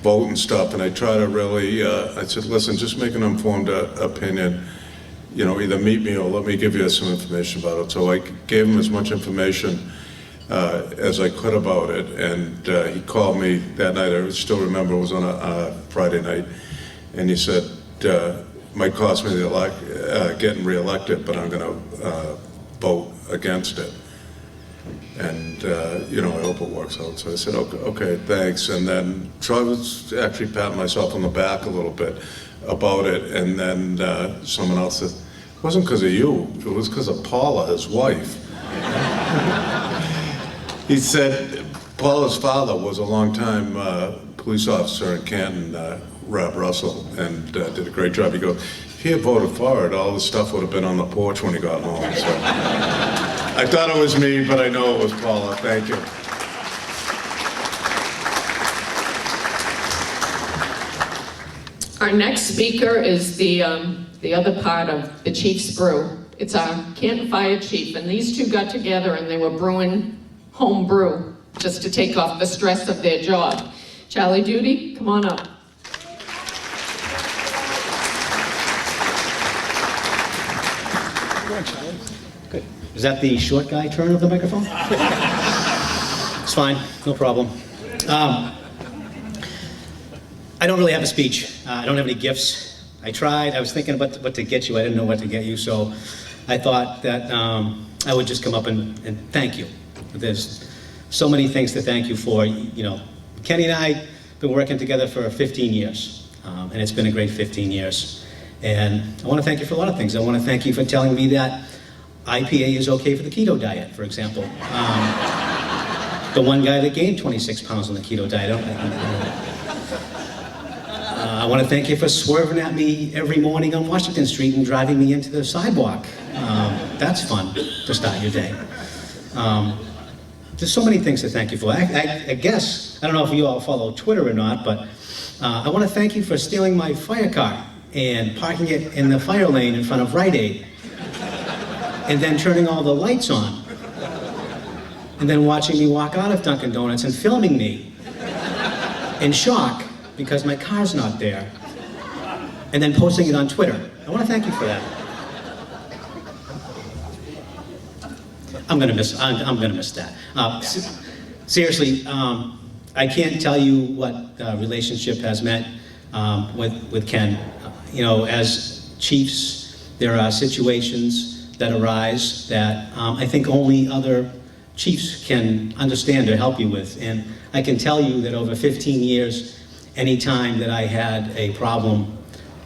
vote and stuff. And I try to really, I said, listen, just make an informed opinion. You know, either meet me or let me give you some information about it. So I gave him as much information as I could about it, and he called me that night. I still remember it was on a Friday night, and he said, might cost me the getting reelected, but I'm going to vote against it. And you know, I hope it works out. So I said, okay, thanks. And then so I was actually patting myself on the back a little bit about it, and then someone else said, it wasn't because of you, it was because of Paula, his wife. He said Paula's father was a long-time police officer in Canton, Rob Russell, and did a great job. He goes, if he had voted for it, all this stuff would have been on the porch when he got home. So I thought it was me, but I know it was Paula. Thank you. Our next speaker is the other part of the Chief's brew. It's our Canton Fire Chief, and these two got together and they were brewing home brew just to take off the stress of their job. Charlie Duty, come on up. Good. Is that the short guy turn of the microphone? It's fine, no problem. I I don't really have a speech. I don't have any gifts. I tried. I was thinking about what to get you. I didn't know what to get you, so I thought that I would just come up and thank you. There's so many things to thank you for. You know, Kenny and I have been working together for 15 years, and it's been a great 15 years. And I want to thank you for a lot of things. I want to thank you for telling me that IPA is okay for the keto diet, for example. The one guy that gained 26 pounds on the keto diet. I want to thank you for swerving at me every morning on Washington Street and driving me into the sidewalk. That's fun to start your day. There's so many things to thank you for. I guess, I don't know if you all follow Twitter or not, but I want to thank you for stealing my fire car and parking it in the fire lane in front of Rite Aid, and then turning all the lights on, and then watching me walk out of Dunkin' Donuts and filming me in shock because my car's not there, and then posting it on Twitter. I want to thank you for that. I'm gonna miss that. Seriously, I can't tell you what relationship has meant with Ken. You know, as chiefs, there are situations that arise that I think only other chiefs can understand or help you with. And I can tell you that over 15 years, any time that I had a problem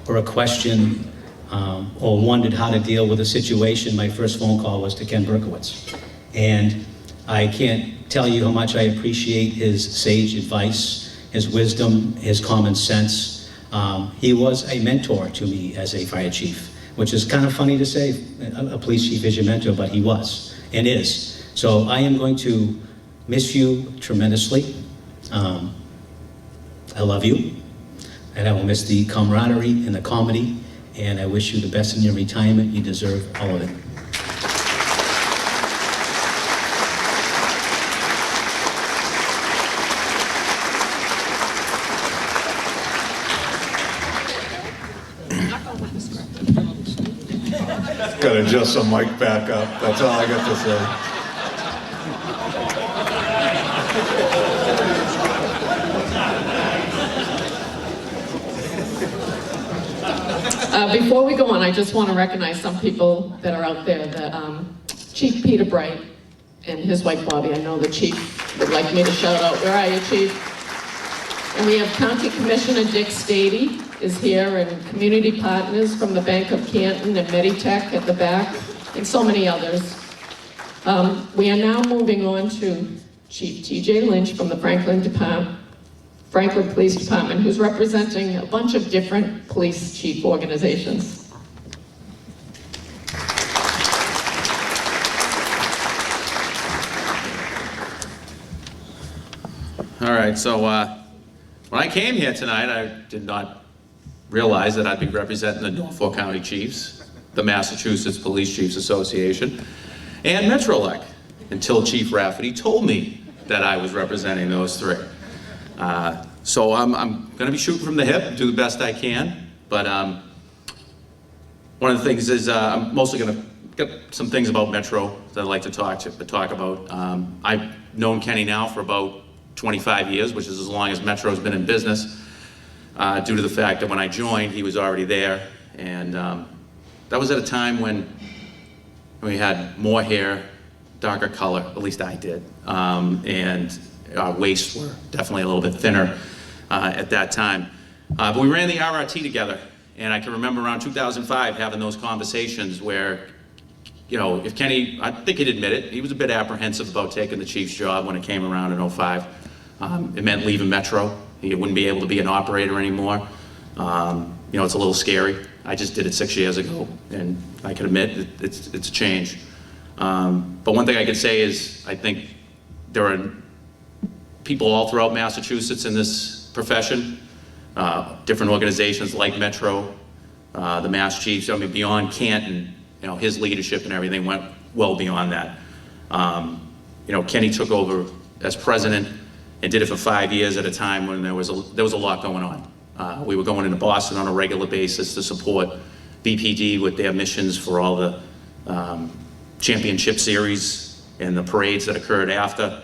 or a question or wondered how to deal with a situation, my first phone call was to Ken Berkowitz. And I can't tell you how much I appreciate his sage advice, his wisdom, his common sense. He was a mentor to me as a fire chief, which is kind of funny to say, a police chief is your mentor, but he was and is. So I am going to miss you tremendously. I love you, and I will miss the camaraderie and the comedy, and I wish you the best in your retirement. You deserve all of it. Gotta adjust some mic back up. That's all I got to say. Before we go on, I just want to recognize some people that are out there. The Chief Peter Bright and his wife Bobby. I know the chief would like me to shout out. Where are you, Chief? And we have County Commissioner Dick Stady is here, and community partners from the Bank of Canton and Meditech at the back, and so many others. We are now moving on to Chief T.J. Lynch from the Franklin Police Department, who's representing a bunch of different police chief organizations. All right, so when I came here tonight, I did not realize that I'd be representing the Norfolk County Chiefs, the Massachusetts Police Chiefs Association, and Metrolec, until Chief Rafferty told me that I was representing those three. So I'm going to be shooting from the hip, do the best I can, but one of the things is I'm mostly going to get some things about Metro that I'd like to talk about. I've known Kenny now for about 25 years, which is as long as Metro's been in business, due to the fact that when I joined, he was already there, and that was at a time when we had more hair, darker color, at least I did, and our waists were definitely a little bit thinner at that time. But we ran the RRT together, and I can remember around 2005 having those conversations where, you know, if Kenny, I think he'd admit it, he was a bit apprehensive about taking the chief's job when it came around in 05. It meant leaving Metro. He wouldn't be able to be an operator anymore. You know, it's a little scary. I just did it 6 years ago, and I can admit it's a change. But one thing I can say is I think there are people all throughout Massachusetts in this profession, different organizations like Metro, the Mass Chiefs. I mean, beyond Canton, you know, his leadership and everything went well beyond that. You know, Kenny took over as president and did it for 5 years at a time when there was a lot going on. We were going into Boston on a regular basis to support BPD with their missions for all the championship series and the parades that occurred after.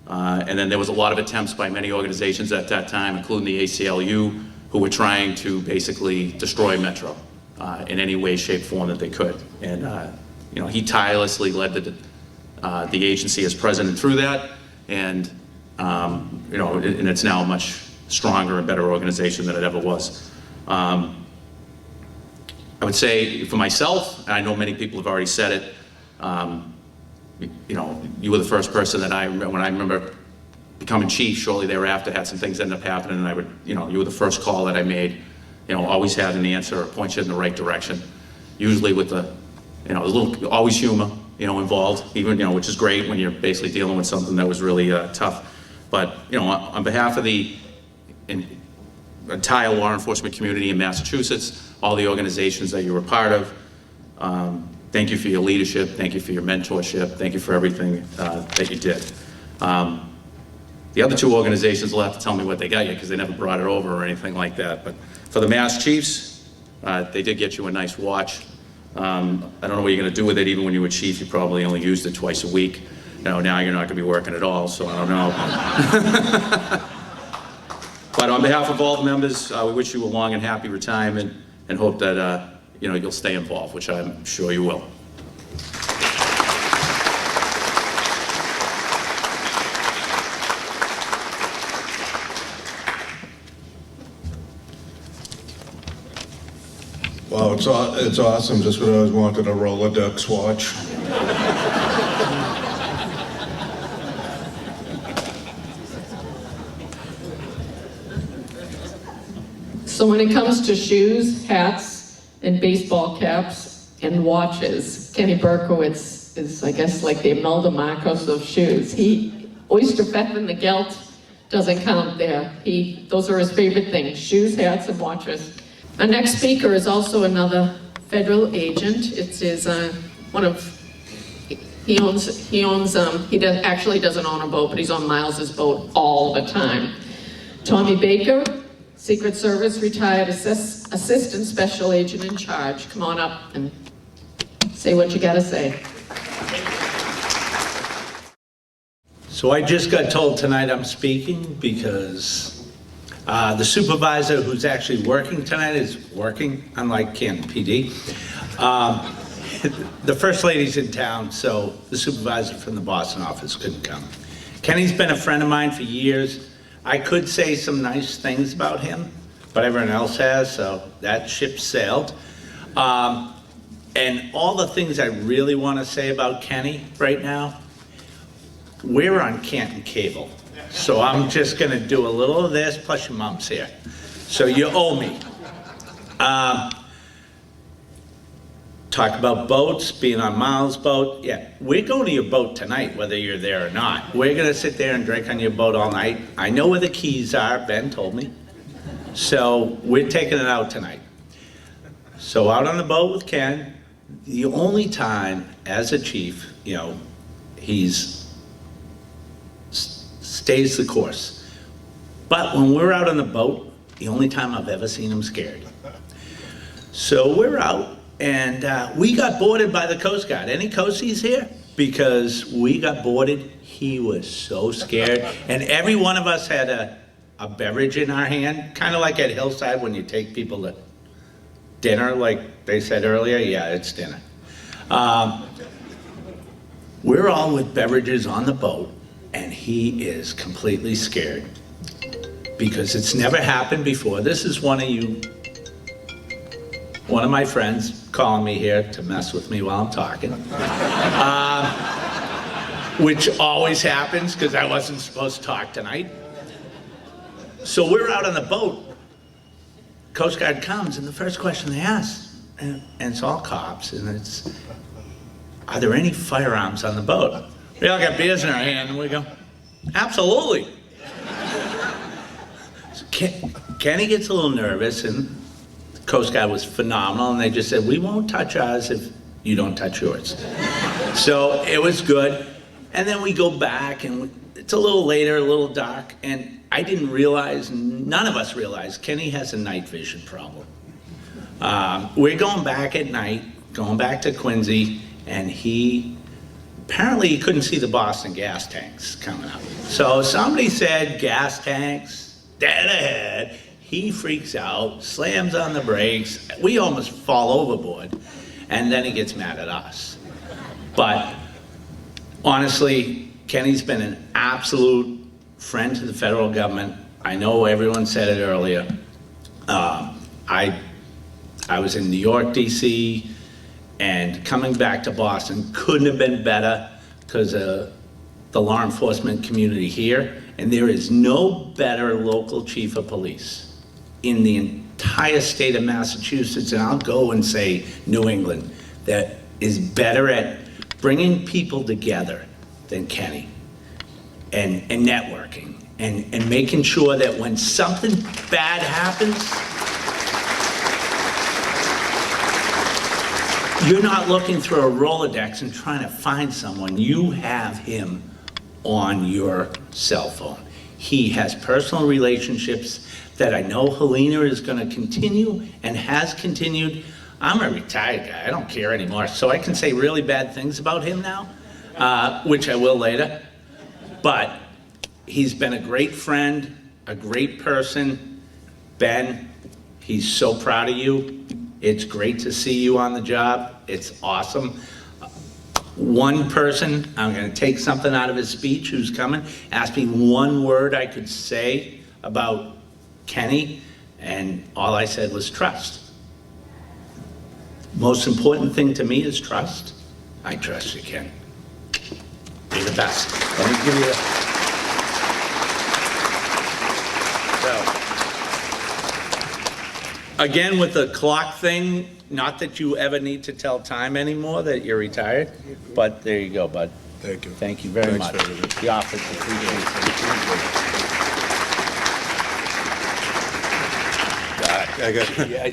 And then there was a lot of attempts by many organizations at that time, including the ACLU, who were trying to basically destroy Metro in any way, shape, form that they could. And you know, he tirelessly led the agency as president through that, and you know, and it's now a much stronger and better organization than it ever was. I would say for myself, and I know many people have already said it, you know, you were the first person that when I remember becoming chief, shortly thereafter had some things end up happening, and I would, you know, you were the first call that I made. You know, always had an answer or point you in the right direction. Usually with the, you know, a little, always humor, you know, involved, even, you know, which is great when you're basically dealing with something that was really tough. But, you know, on behalf of the entire law enforcement community in Massachusetts, all the organizations that you were part of, thank you for your leadership, thank you for your mentorship, thank you for everything that you did. The other two organizations will have to tell me what they got you, because they never brought it over or anything like that. But for the Mass Chiefs, they did get you a nice watch. I don't know what you're going to do with it. Even when you were chief, you probably only used it twice a week. You know, now you're not going to be working at all, so I don't know. But on behalf of all the members, we wish you a long and happy retirement, and hope that you know, you'll stay involved, which I'm sure you will. Wow, it's awesome, just what I always wanted, a Rolodex watch. So when it comes to shoes, hats, and baseball caps, and watches, Kenny Berkowitz is, I guess, like the Imelda Marcos of shoes. Oyster and the Gelt doesn't count there. Those are his favorite things, shoes, hats, and watches. Our next speaker is also another federal agent. It is actually doesn't own a boat, but he's on Miles's boat all the time. Tommy Baker, Secret Service retired assistant special agent in charge. Come on up and say what you gotta say. So I just got told tonight I'm speaking because the supervisor who's actually working tonight is working, unlike Canton PD. The first lady's in town, so the supervisor from the Boston office couldn't come. Kenny's been a friend of mine for years. I could say some nice things about him, but everyone else has, so that ship sailed. And all the things I really want to say about Kenny right now, we're on Canton Cable. So I'm just gonna do a little of this, plus your mom's here. So you owe me. Talk about boats, being on Miles' boat. Yeah, we're going to your boat tonight, whether you're there or not. We're gonna sit there and drink on your boat all night. I know where the keys are, Ben told me. So we're taking it out tonight. So out on the boat with Ken, the only time as a chief, you know, stays the course. But when we're out on the boat, the only time I've ever seen him scared. So we're out, and we got boarded by the Coast Guard. Any Coasties here? Because we got boarded, he was so scared. And every one of us had a beverage in our hand, kind of like at Hillside when you take people to dinner, like they said earlier. Yeah, it's dinner. We're all with beverages on the boat, and he is completely scared because it's never happened before. This is one of my friends calling me here to mess with me while I'm talking, which always happens because I wasn't supposed to talk tonight. So we're out on the boat. Coast Guard comes, and the first question they ask, and it's all cops, and it's, are there any firearms on the boat? We all got beers in our hand, and we go, absolutely. So Kenny gets a little nervous, and the Coast Guard was phenomenal, and they just said, we won't touch ours if you don't touch yours. So it was good. And then we go back, and it's a little later, a little dark, and I didn't realize, none of us realized, Kenny has a night vision problem. We're going back at night, going back to Quincy, and he apparently he couldn't see the Boston gas tanks coming up. So somebody said gas tanks, dead ahead. He freaks out, slams on the brakes. We almost fall overboard. And then he gets mad at us. But honestly, Kenny's been an absolute friend to the federal government. I know everyone said it earlier. I was in New York, DC, and coming back to Boston couldn't have been better because of the law enforcement community here. And there is no better local chief of police in the entire state of Massachusetts, and I'll go and say New England, that is better at bringing people together than Kenny, and networking, and making sure that when something bad happens, you're not looking through a Rolodex and trying to find someone. You have him on your cell phone. He has personal relationships that I know Helena is going to continue and has continued. I'm a retired guy. I don't care anymore. So I can say really bad things about him now, which I will later. But he's been a great friend, a great person. Ben, he's so proud of you. It's great to see you on the job. It's awesome. One person, I'm going to take something out of his speech, who's coming, asked me one word I could say about Kenny, and all I said was trust. Most important thing to me is trust. I trust you, Ken. You're the best. Let me give you that. So, again, with the clock thing, not that you ever need to tell time anymore that you're retired, but there you go, bud. Thank you. Thank you very Thanks, much. David. The office appreciates it.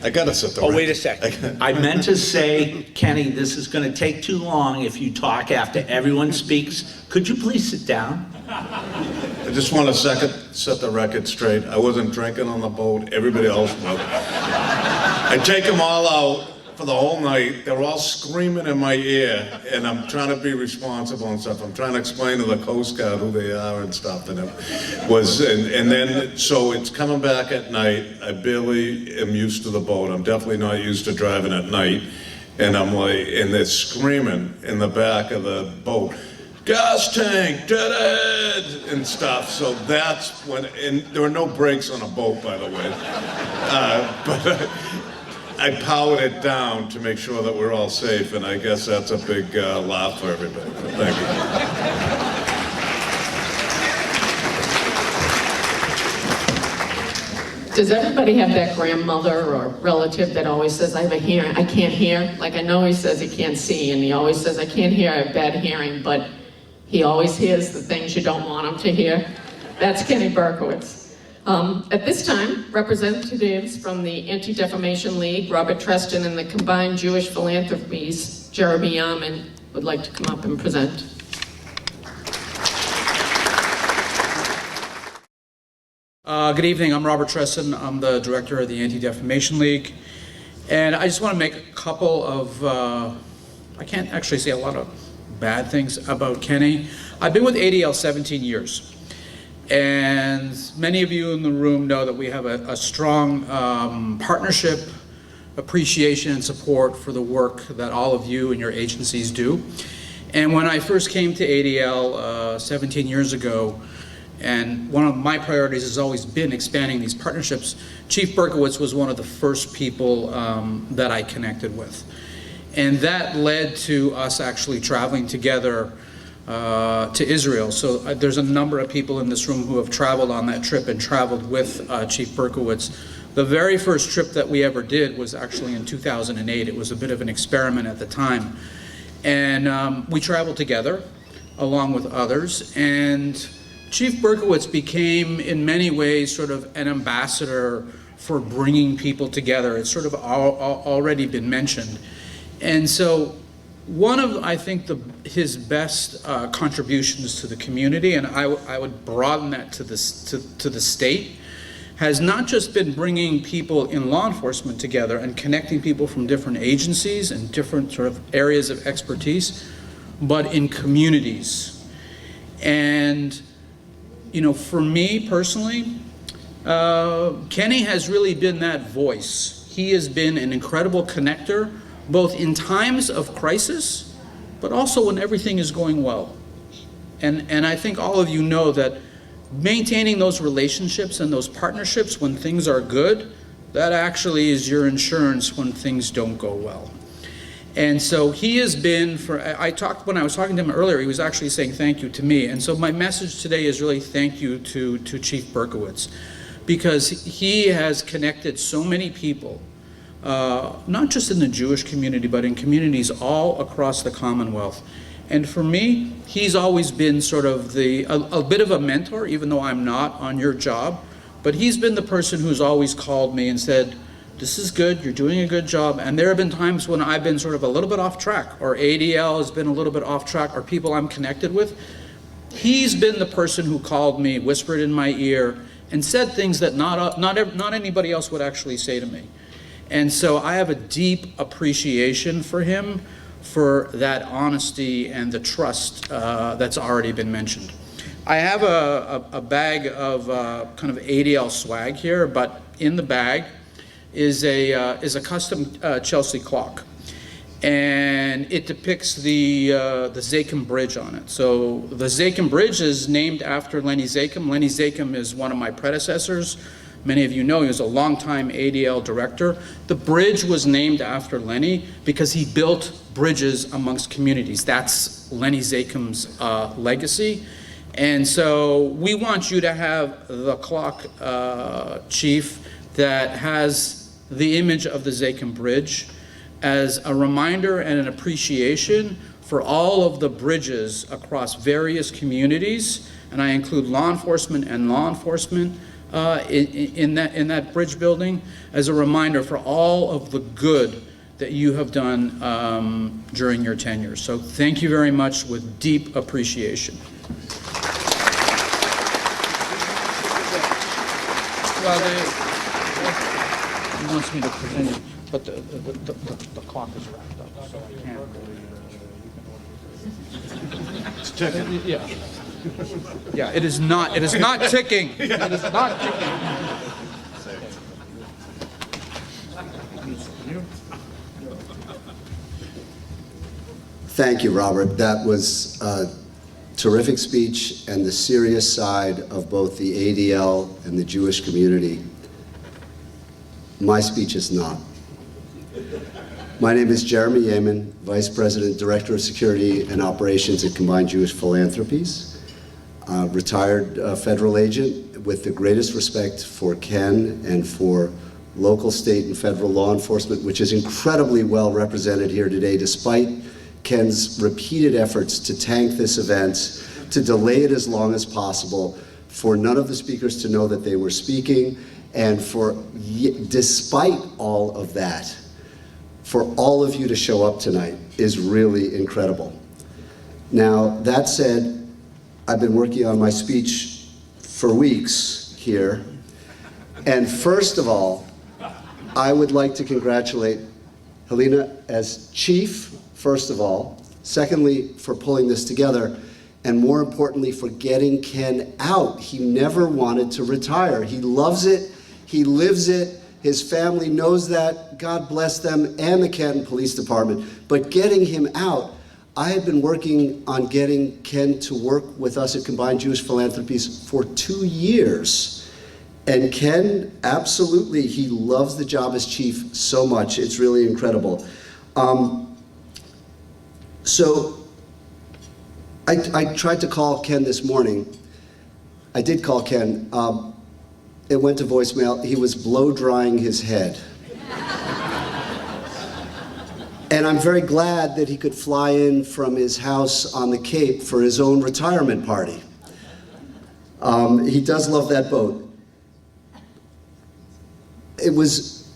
I gotta sit there. Oh, wait a second. I meant to say, Kenny, this is going to take too long if you talk after everyone speaks. Could you please sit down? I just want to set the record straight. I wasn't drinking on the boat. Everybody else was. I take them all out for the whole night. They're all screaming in my ear, and I'm trying to be responsible and stuff. I'm trying to explain to the Coast Guard who they are and stuff. And it was, and then, so it's coming back at night. I barely am used to the boat. I'm definitely not used to driving at night. And I'm like, and they're screaming in the back of the boat, gas tank, dead ahead, and stuff. So that's when, and there were no brakes on a boat, by the way. But I powered it down to make sure that we're all safe, and I guess that's a big laugh for everybody. Thank you. Does everybody have that grandmother or relative that always says, I can't hear? Like, I know he says he can't see, and he always says, I can't hear, I have bad hearing, but he always hears the things you don't want him to hear. That's Kenny Berkowitz. At this time, representatives from the Anti-Defamation League, Robert Treston, and the Combined Jewish Philanthropies, Jeremy Yaman, would like to come up and present. Good evening, I'm Robert Treston. I'm the director of the Anti-Defamation League. And I just want to make a couple of, I can't actually say a lot of bad things about Kenny. I've been with ADL 17 years. And many of you in the room know that we have a strong partnership, appreciation, and support for the work that all of you and your agencies do. And when I first came to ADL 17 years ago, and one of my priorities has always been expanding these partnerships, Chief Berkowitz was one of the first people that I connected with. And that led to us actually traveling together to Israel. So there's a number of people in this room who have traveled on that trip and traveled with Chief Berkowitz. The very first trip that we ever did was actually in 2008. It was a bit of an experiment at the time. And we traveled together along with others. And Chief Berkowitz became, in many ways, sort of an ambassador for bringing people together. It's sort of already been mentioned. And so one of, I think, his best contributions to the community, and I would broaden that to the state, has not just been bringing people in law enforcement together and connecting people from different agencies and different sort of areas of expertise, but in communities. And, you know, for me personally, Kenny has really been that voice. He has been an incredible connector, both in times of crisis, but also when everything is going well. And I think all of you know that maintaining those relationships and those partnerships when things are good, that actually is your insurance when things don't go well. And so he has been, when I was talking to him earlier, he was actually saying thank you to me. And so my message today is really thank you to Chief Berkowitz, because he has connected so many people, not just in the Jewish community, but in communities all across the Commonwealth. And for me, he's always been sort of a bit of a mentor, even though I'm not on your job. But he's been the person who's always called me and said, this is good, you're doing a good job. And there have been times when I've been sort of a little bit off track, or ADL has been a little bit off track, or people I'm connected with. He's been the person who called me, whispered in my ear, and said things that not anybody else would actually say to me. And so I have a deep appreciation for him, for that honesty and the trust that's already been mentioned. I have a bag of kind of ADL swag here, but in the bag is a custom Chelsea clock, and it depicts the Zakim Bridge on it. So the Zakim Bridge is named after Lenny Zakim. Lenny Zakim is one of my predecessors. Many of you know he was a longtime ADL director. The bridge was named after Lenny because he built bridges amongst communities. That's Lenny Zakim's legacy. And so we want you to have the clock, Chief, that has the image of the Zakim Bridge as a reminder and an appreciation for all of the bridges across various communities. And I include law enforcement and law enforcement in that bridge building as a reminder for all of the good that you have done during your tenure. So thank you very much, with deep appreciation. Well, he wants me to present it, but the clock is wrapped up, so I can't. It's ticking. Yeah. Yeah, it is not ticking. It is not ticking. Thank you, Robert. That was a terrific speech, and the serious side of both the ADL and the Jewish community. My speech is not. My name is Jeremy Yeaman, Vice President, Director of Security and Operations at Combined Jewish Philanthropies. Retired federal agent with the greatest respect for Ken and for local, state, and federal law enforcement, which is incredibly well represented here today, despite Ken's repeated efforts to tank this event, to delay it as long as possible, for none of the speakers to know that they were speaking, and for, despite all of that, for all of you to show up tonight is really incredible. Now, that said, I've been working on my speech for weeks here, and first of all, I would like to congratulate Helena as chief, first of all, secondly, for pulling this together, and more importantly, for getting Ken out. He never wanted to retire. He loves it, he lives it, his family knows that, God bless them, and the Canton Police Department, but getting him out, I had been working on getting Ken to work with us at Combined Jewish Philanthropies for 2 years. And Ken, absolutely, he loves the job as chief so much. It's really incredible. So I tried to call Ken this morning. I did call Ken. It went to voicemail. He was blow drying his head. And I'm very glad that he could fly in from his house on the Cape for his own retirement party. He does love that boat. It was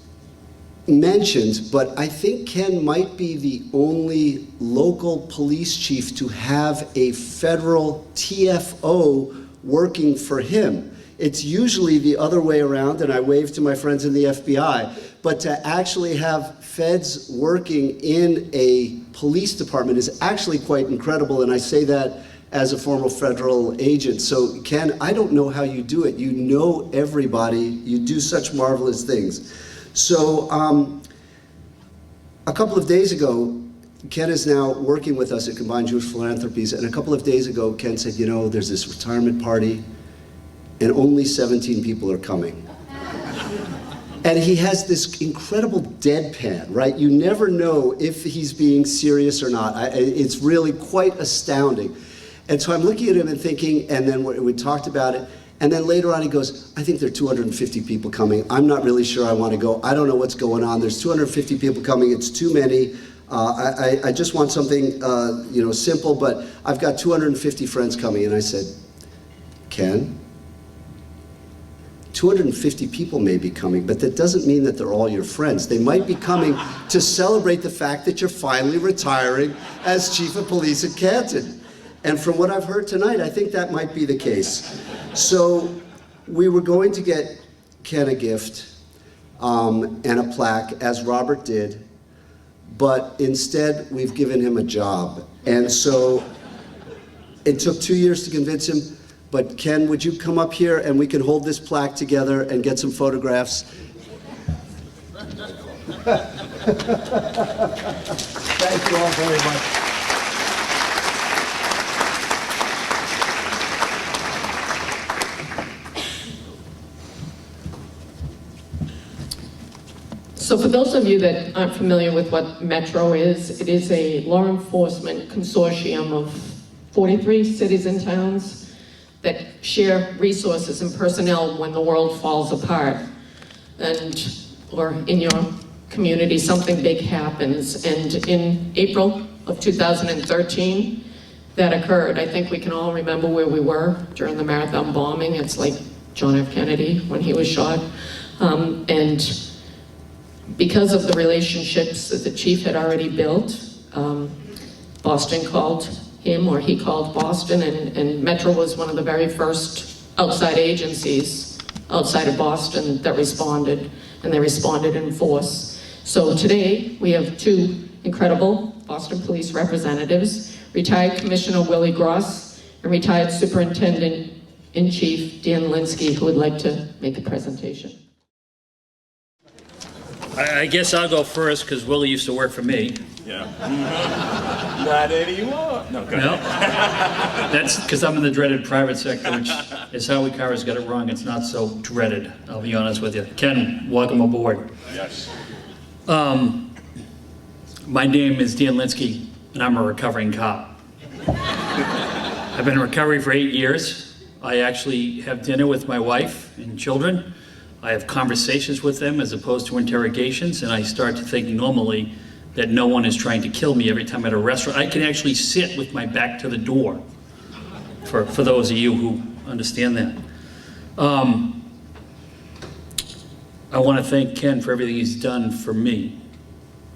mentioned, but I think Ken might be the only local police chief to have a federal TFO working for him. It's usually the other way around, and I wave to my friends in the FBI. But to actually have feds working in a police department is actually quite incredible, and I say that as a former federal agent. So Ken, I don't know how you do it. You know everybody. You do such marvelous things. So a couple of days ago, Ken is now working with us at Combined Jewish Philanthropies, and a couple of days ago, Ken said, you know, there's this retirement party, and only 17 people are coming. And he has this incredible deadpan, right? You never know if he's being serious or not. It's really quite astounding. And so I'm looking at him and thinking, and then we talked about it, and then later on he goes, I think there are 250 people coming. I'm not really sure I want to go. I don't know what's going on. There's 250 people coming. It's too many. I just want something simple, but I've got 250 friends coming. And I said, Ken, 250 people may be coming, but that doesn't mean that they're all your friends. They might be coming to celebrate the fact that you're finally retiring as chief of police at Canton. And from what I've heard tonight, I think that might be the case. So we were going to get Ken a gift and a plaque, as Robert did, but instead we've given him a job. And so it took 2 years to convince him, but Ken, would you come up here and we can hold this plaque together and get some photographs? Thank you all very much. So for those of you that aren't familiar with what Metro is, it is a law enforcement consortium of 43 cities and towns that share resources and personnel when the world falls apart, or in your community something big happens. And in April of 2013, that occurred. I think we can all remember where we were during the Marathon bombing. It's like John F. Kennedy when he was shot. And because of the relationships that the chief had already built, Boston called him, or he called Boston, and Metro was one of the very first outside agencies outside of Boston that responded, and they responded in force. So today, we have two incredible Boston Police representatives, retired Commissioner Willie Gross and retired Superintendent-in-Chief Dan Linsky, who would like to make a presentation. I guess I'll go first because Willie used to work for me. Yeah. Not anymore. No, go No, ahead. that's because I'm in the dreaded private sector, which is how Cara's got it wrong. It's not so dreaded, I'll be honest with you. Ken, welcome aboard. Yes. My name is Dan Linsky, and I'm a recovering cop. I've been in recovery for 8 years. I actually have dinner with my wife and children. I have conversations with them as opposed to interrogations, and I start to think normally that no one is trying to kill me every time I'm at a restaurant. I can actually sit with my back to the door, for those of you who understand that. I want to thank Ken for everything he's done for me,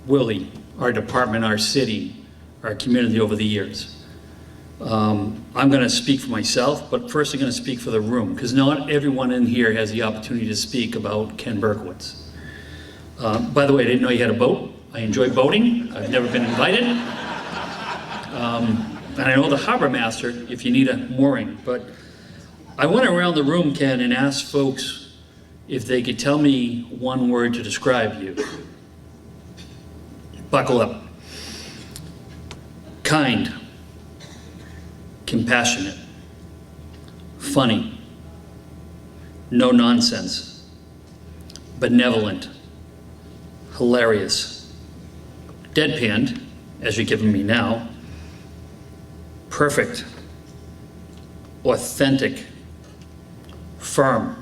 Willie, our department, our city, our community over the years. I'm going to speak for myself, but first I'm going to speak for the room, because not everyone in here has the opportunity to speak about Ken Berkowitz. By the way, I didn't know you had a boat. I enjoy boating. I've never been invited. And I know the harbor master if you need a mooring, but I went around the room, Ken, and asked folks if they could tell me one word to describe you. Buckle up. Kind. Compassionate, funny, no nonsense, benevolent, hilarious, deadpanned, as you're giving me now, perfect, authentic, firm,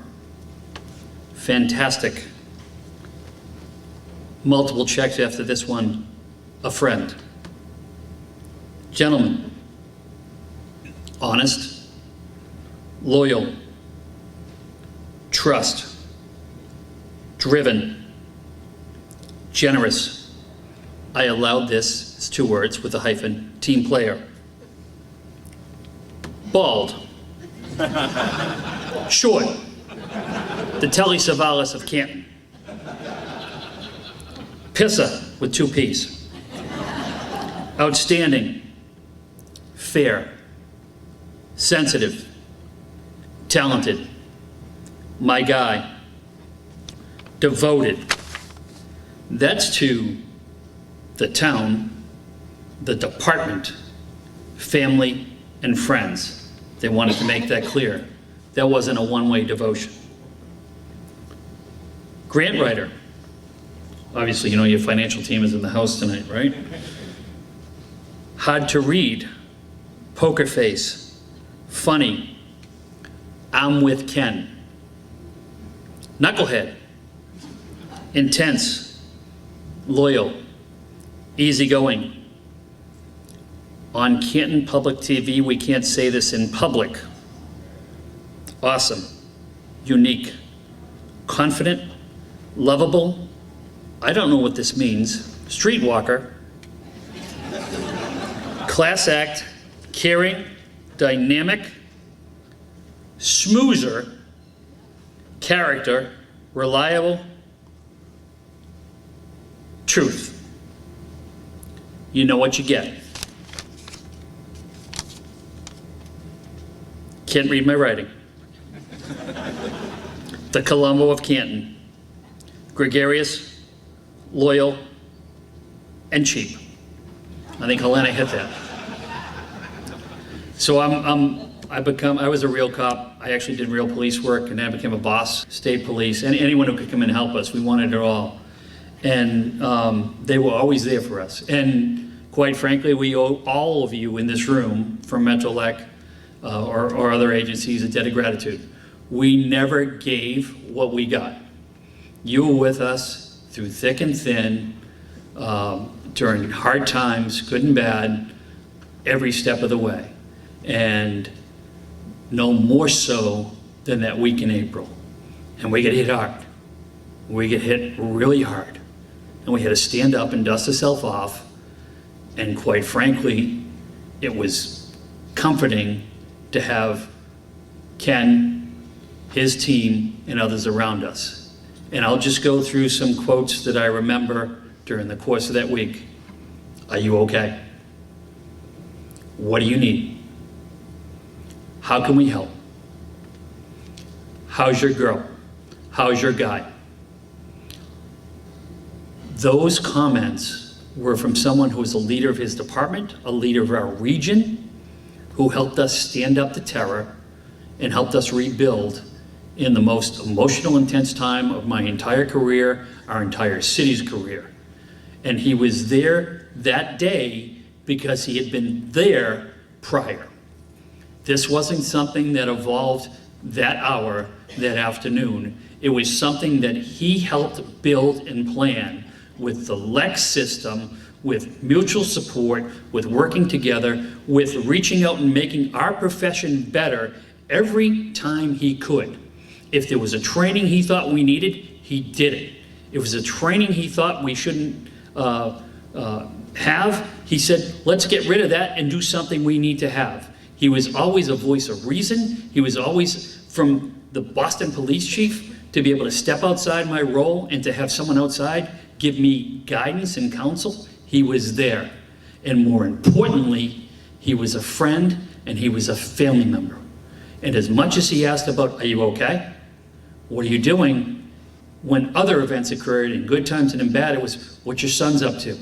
fantastic, multiple checks after this one, a friend, gentleman, honest, loyal, trust, driven, generous. I allowed this, it's 2 words with a hyphen, team player. Bald. Short. The Telly Savalas of Canton. Pissa with 2 P's. Outstanding, fair, sensitive, talented, my guy, devoted. That's to the town, the department, family, and friends. They wanted to make that clear. That wasn't a one-way devotion. Grant writer. Obviously, you know your financial team is in the house tonight, right? Hard to read, poker face, funny, I'm with Ken. Knucklehead, intense, loyal, easygoing. On Canton Public TV, we can't say this in public. Awesome, unique, confident, lovable. I don't know what this means. Streetwalker. Class act, caring, dynamic, schmoozer, character, reliable, truth. You know what you get. Can't read my writing. The Columbo of Canton. Gregarious, loyal, and cheap. I think Helena hit that. So I was a real cop. I actually did real police work, and then I became a boss, state police, and anyone who could come and help us. We wanted it all. And they were always there for us. And quite frankly, we owe all of you in this room from Metrolec or other agencies a debt of gratitude. We never gave what we got. You were with us through thick and thin, during hard times, good and bad, every step of the way. And no more so than that week in April. And we get hit hard. We get hit really hard. And we had to stand up and dust ourselves off. And quite frankly, it was comforting to have Ken, his team, and others around us. And I'll just go through some quotes that I remember during the course of that week. Are you okay? What do you need? How can we help? How's your girl? How's your guy? Those comments were from someone who was a leader of his department, a leader of our region, who helped us stand up to terror and helped us rebuild in the most emotional, intense time of my entire career, our entire city's career. And he was there that day because he had been there prior. This wasn't something that evolved that hour, that afternoon. It was something that he helped build and plan with the Lex system, with mutual support, with working together, with reaching out and making our profession better every time he could. If there was a training he thought we needed, he did it. If it was a training he thought we shouldn't have, he said, let's get rid of that and do something we need to have. He was always a voice of reason. He was always, from the Boston police chief, to be able to step outside my role and to have someone outside give me guidance and counsel. He was there. And more importantly, he was a friend and he was a family member. And as much as he asked about, are you okay? What are you doing? When other events occurred, in good times and in bad, it was, what's your son's up to?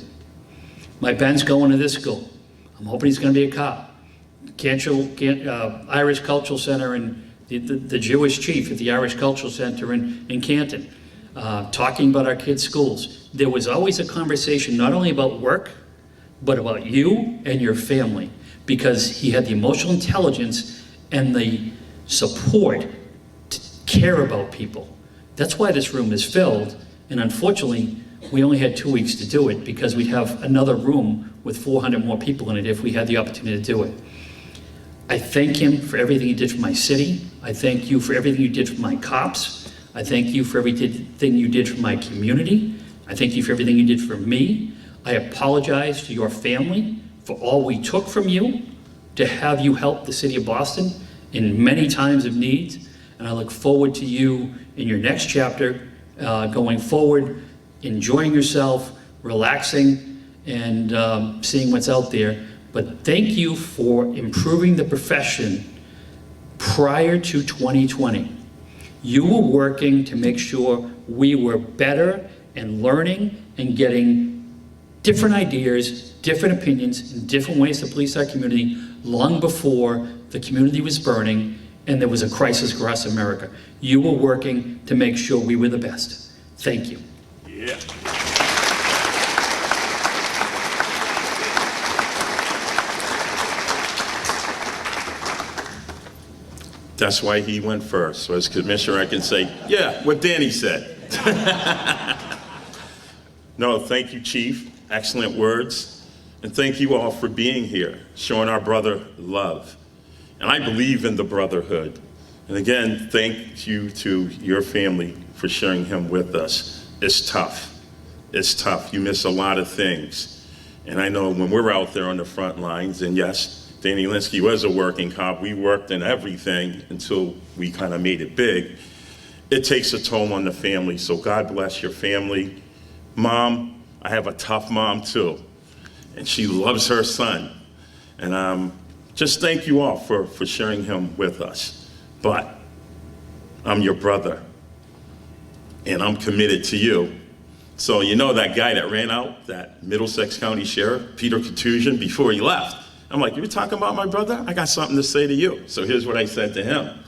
My Ben's going to this school. I'm hoping he's going to be a cop. Irish Cultural Center and the Jewish chief at the Irish Cultural Center in Canton, talking about our kids' schools. There was always a conversation not only about work, but about you and your family, because he had the emotional intelligence and the support to care about people. That's why this room is filled, and unfortunately, we only had 2 weeks to do it because we'd have another room with 400 more people in it if we had the opportunity to do it. I thank him for everything he did for my city. I thank you for everything you did for my cops. I thank you for everything you did for my community. I thank you for everything you did for me. I apologize to your family for all we took from you to have you help the city of Boston in many times of need. and I look forward to you in your next chapter, going forward, enjoying yourself, relaxing, and seeing what's out there. But thank you for improving the profession prior to 2020. You were working to make sure we were better and learning and getting different ideas, different opinions, and different ways to police our community long before the community was burning and there was a crisis across America. You were working to make sure we were the best. Thank you. Yeah. That's why he went first. So as commissioner, I can say, yeah, what Danny said. No, thank you, Chief. Excellent words. And thank you all for being here, showing our brother love. And I believe in the brotherhood. And again, thank you to your family for sharing him with us. It's tough. It's tough. You miss a lot of things. And I know when we're out there on the front lines, and yes, Danny Linsky was a working cop. We worked in everything until we kind of made it big. It takes a toll on the family, so God bless your family. Mom, I have a tough mom too, and she loves her son. And just thank you all for sharing him with us. But I'm your brother, and I'm committed to you. So you know that guy that ran out, that Middlesex County Sheriff, Peter Contusion, before he left? I'm like, you were talking about my brother? I got something to say to you. So here's what I said to him.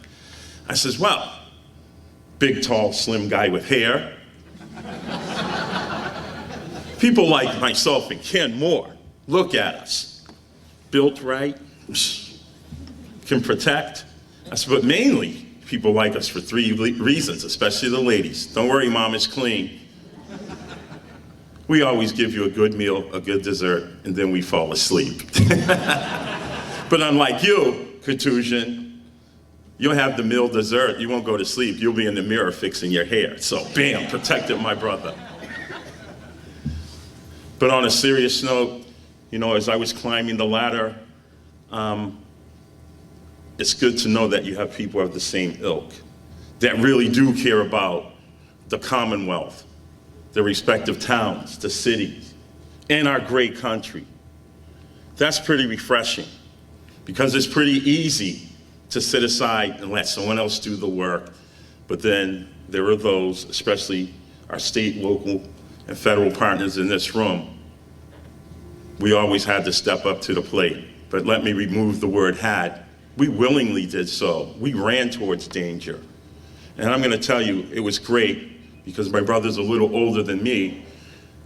I says, well, big, tall, slim guy with hair. People like myself and Ken Moore, look at us. Built right, can protect. I said, but mainly, people like us for three reasons, especially the ladies. Don't worry, Mom, it's clean. We always give you a good meal, a good dessert, and then we fall asleep. But unlike you, Contusion, you'll have the meal, dessert, you won't go to sleep. You'll be in the mirror fixing your hair. So bam, protected my brother. But on a serious note, you know, as I was climbing the ladder, it's good to know that you have people of the same ilk that really do care about the Commonwealth, the respective towns, the cities, and our great country. That's pretty refreshing because it's pretty easy to sit aside and let someone else do the work. But then there are those, especially our state, local, and federal partners in this room. We always had to step up to the plate. But let me remove the word had. We willingly did so. We ran towards danger. And I'm going to tell you, it was great because my brother's a little older than me,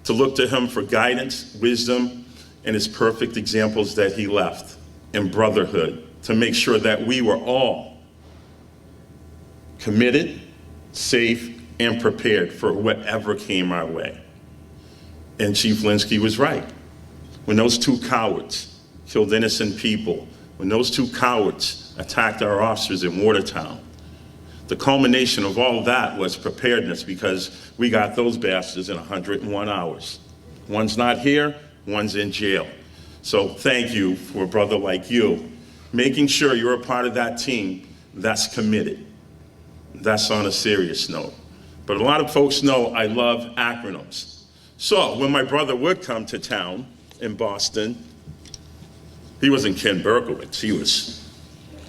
to look to him for guidance, wisdom, and his perfect examples that he left in brotherhood to make sure that we were all committed, safe, and prepared for whatever came our way. And Chief Linsky was right. When those two cowards killed innocent people, when those two cowards attacked our officers in Watertown, the culmination of all that was preparedness because we got those bastards in 101 hours. One's not here, one's in jail. So thank you for a brother like you, making sure you're a part of that team that's committed. That's on a serious note. But a lot of folks know I love acronyms. So when my brother would come to town in Boston, he wasn't Ken Berkowitz, he was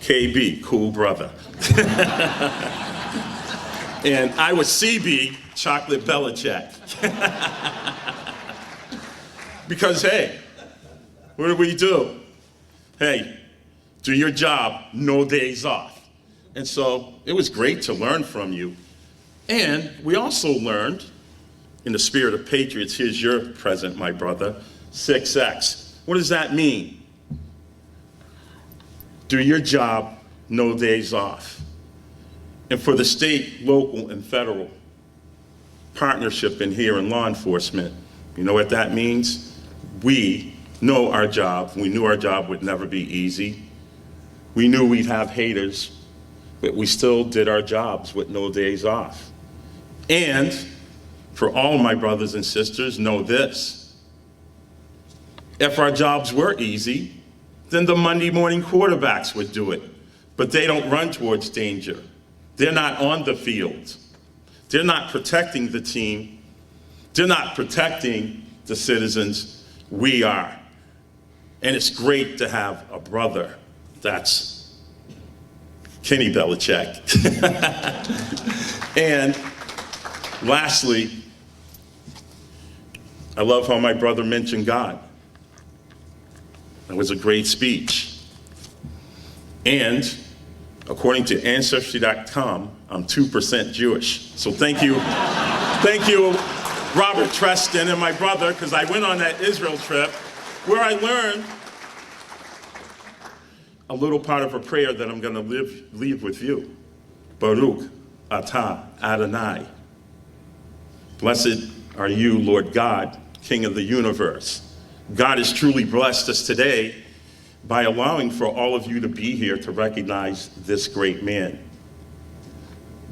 KB, cool brother. And I was CB, Chocolate Belichick. Because hey, what do we do? Hey, do your job, no days off. And so it was great to learn from you. And we also learned, in the spirit of patriots, here's your present, my brother, 6X. What does that mean? Do your job, no days off. And for the state, local, and federal partnership in here in law enforcement, you know what that means? We know our job. We knew our job would never be easy. We knew we'd have haters, but we still did our jobs with no days off. And for all my brothers and sisters, know this. If our jobs were easy, then the Monday morning quarterbacks would do it. But they don't run towards danger. They're not on the field. They're not protecting the team. They're not protecting the citizens. We are. And it's great to have a brother that's Kenny Belichick. And lastly, I love how my brother mentioned God. That was a great speech. And according to Ancestry.com, I'm 2% Jewish. So thank you, Robert Treston and my brother, because I went on that Israel trip where I learned a little part of a prayer that I'm going to leave with you. Baruch atah Adonai. Blessed are you, Lord God, King of the universe. God has truly blessed us today by allowing for all of you to be here to recognize this great man.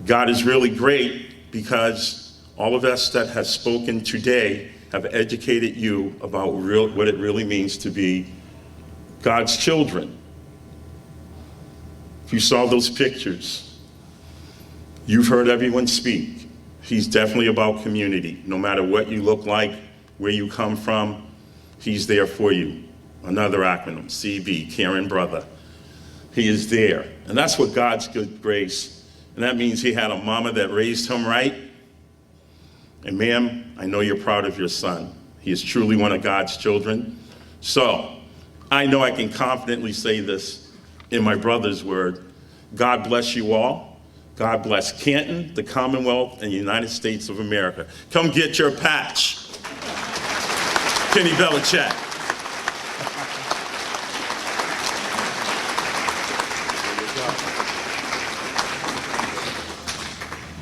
God is really great because all of us that have spoken today have educated you about what it really means to be God's children. If you saw those pictures, you've heard everyone speak. He's definitely about community. No matter what you look like, where you come from, he's there for you. Another acronym, CB, Caring Brother. He is there. And that's what God's good grace. And that means he had a mama that raised him right. And ma'am, I know you're proud of your son. He is truly one of God's children. So I know I can confidently say this in my brother's word. God bless you all. God bless Canton, the Commonwealth, and the United States of America. Come get your patch. Kenny Belichick.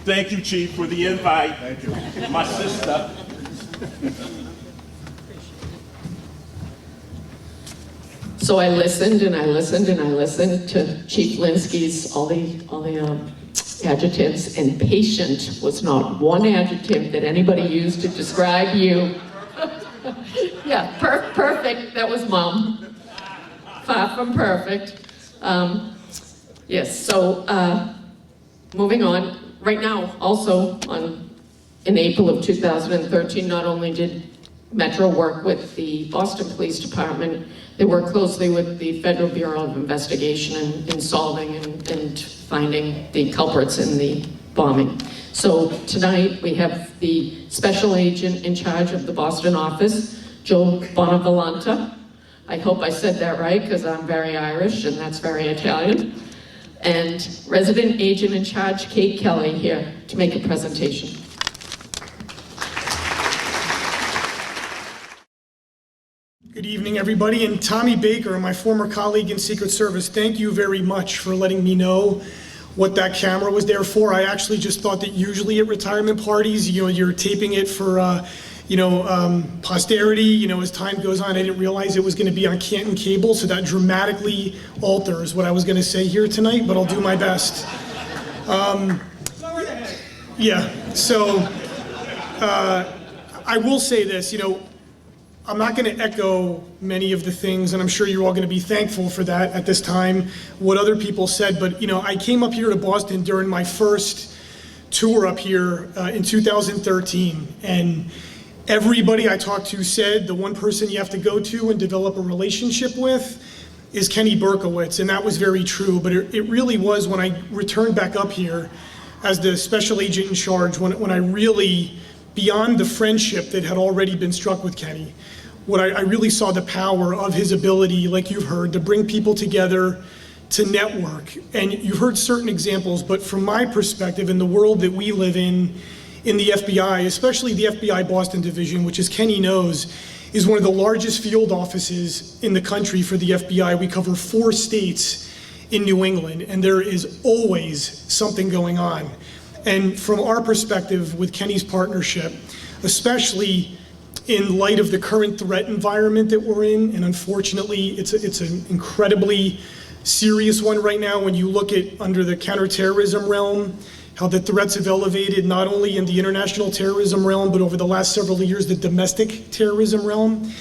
Thank you, Chief, for the invite. Thank you. My sister. So I listened and I listened and I listened to Chief Linsky's all the adjectives, and patient was not one adjective that anybody used to describe you. Yeah, perfect. That was Mom. Far from perfect. Yes. So moving on. Right now, also in April of 2013, not only did Metro work with the Boston Police Department, they worked closely with the Federal Bureau of Investigation in solving and finding the culprits in the bombing. So tonight we have the special agent in charge of the Boston office, Joe Bonavolanta. I hope I said that right because I'm very Irish and that's very Italian. And resident agent in charge, Kate Kelly, here to make a presentation. Good evening, everybody. And Tommy Baker, my former colleague in Secret Service, thank you very much for letting me know what that camera was there for. I actually just thought that usually at retirement parties, you're taping it for, posterity, as time goes on. I didn't realize it was going to be on Canton cable, so that dramatically alters what I was going to say here tonight, but I'll do my best. Yeah, so I will say this, I'm not going to echo many of the things, and I'm sure you're all going to be thankful for that at this time, what other people said, but I came up here to Boston during my first tour up here in 2013, and everybody I talked to said the one person you have to go to and develop a relationship with is Kenny Berkowitz, and that was very true, but it really was when I returned back up here as the special agent in charge, when I really, beyond the friendship that had already been struck with Kenny, what I really saw the power of his ability, like you've heard, to bring people together, to network. And you've heard certain examples, but from my perspective, in the world that we live in the FBI, especially the FBI Boston Division, which, as Kenny knows, is one of the largest field offices in the country for the FBI. We cover 4 states in New England, and there is always something going on. And from our perspective with Kenny's partnership, especially in light of the current threat environment that we're in, and unfortunately it's an incredibly serious one right now when you look at under the counterterrorism realm, how the threats have elevated not only in the international terrorism realm, but over the last several years, the domestic terrorism realm.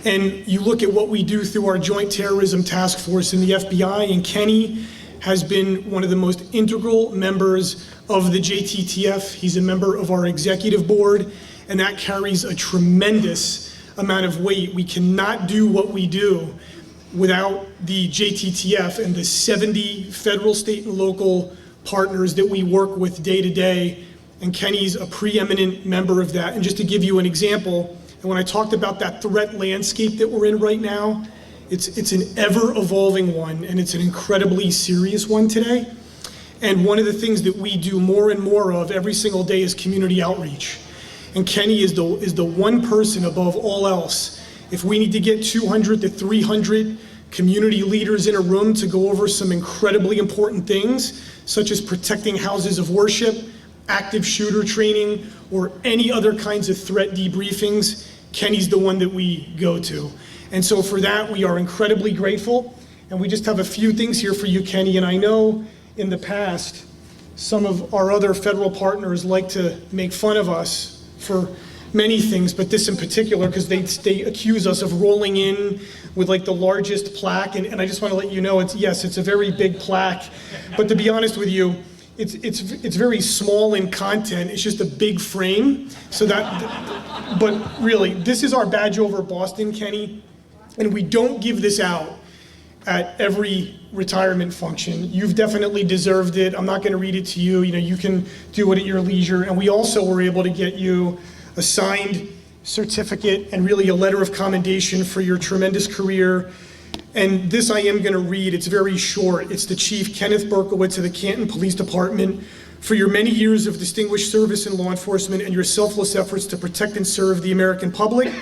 And you look at what we do through our Joint Terrorism Task Force in the FBI, and Kenny has been one of the most integral members of the JTTF. He's a member of our executive board, and that carries a tremendous amount of weight. We cannot do what we do without the JTTF and the 70 federal, state, and local partners that we work with day to day, and Kenny's a preeminent member of that. And just to give you an example, and when I talked about that threat landscape that we're in right now, it's an ever-evolving one, and it's an incredibly serious one today. And one of the things that we do more and more of every single day is community outreach. And Kenny is the one person above all else. If we need to get 200 to 300 community leaders in a room to go over some incredibly important things, such as protecting houses of worship, active shooter training, or any other kinds of threat debriefings, Kenny's the one that we go to. And so for that, we are incredibly grateful. And we just have a few things here for you, Kenny. And I know in the past, some of our other federal partners like to make fun of us for many things, but this in particular, because they accuse us of rolling in with like the largest plaque. And I just want to let you know, it's a very big plaque. But to be honest with you, it's very small in content. It's just a big frame. So that, but really, this is our badge over Boston, Kenny. And we don't give this out at every retirement function. You've definitely deserved it. I'm not going to read it to you. You can do it at your leisure. And we also were able to get you a signed certificate and really a letter of commendation for your tremendous career. And this I am going to read. It's very short. It's the Chief Kenneth Berkowitz of the Canton Police Department. For your many years of distinguished service in law enforcement and your selfless efforts to protect and serve the American public,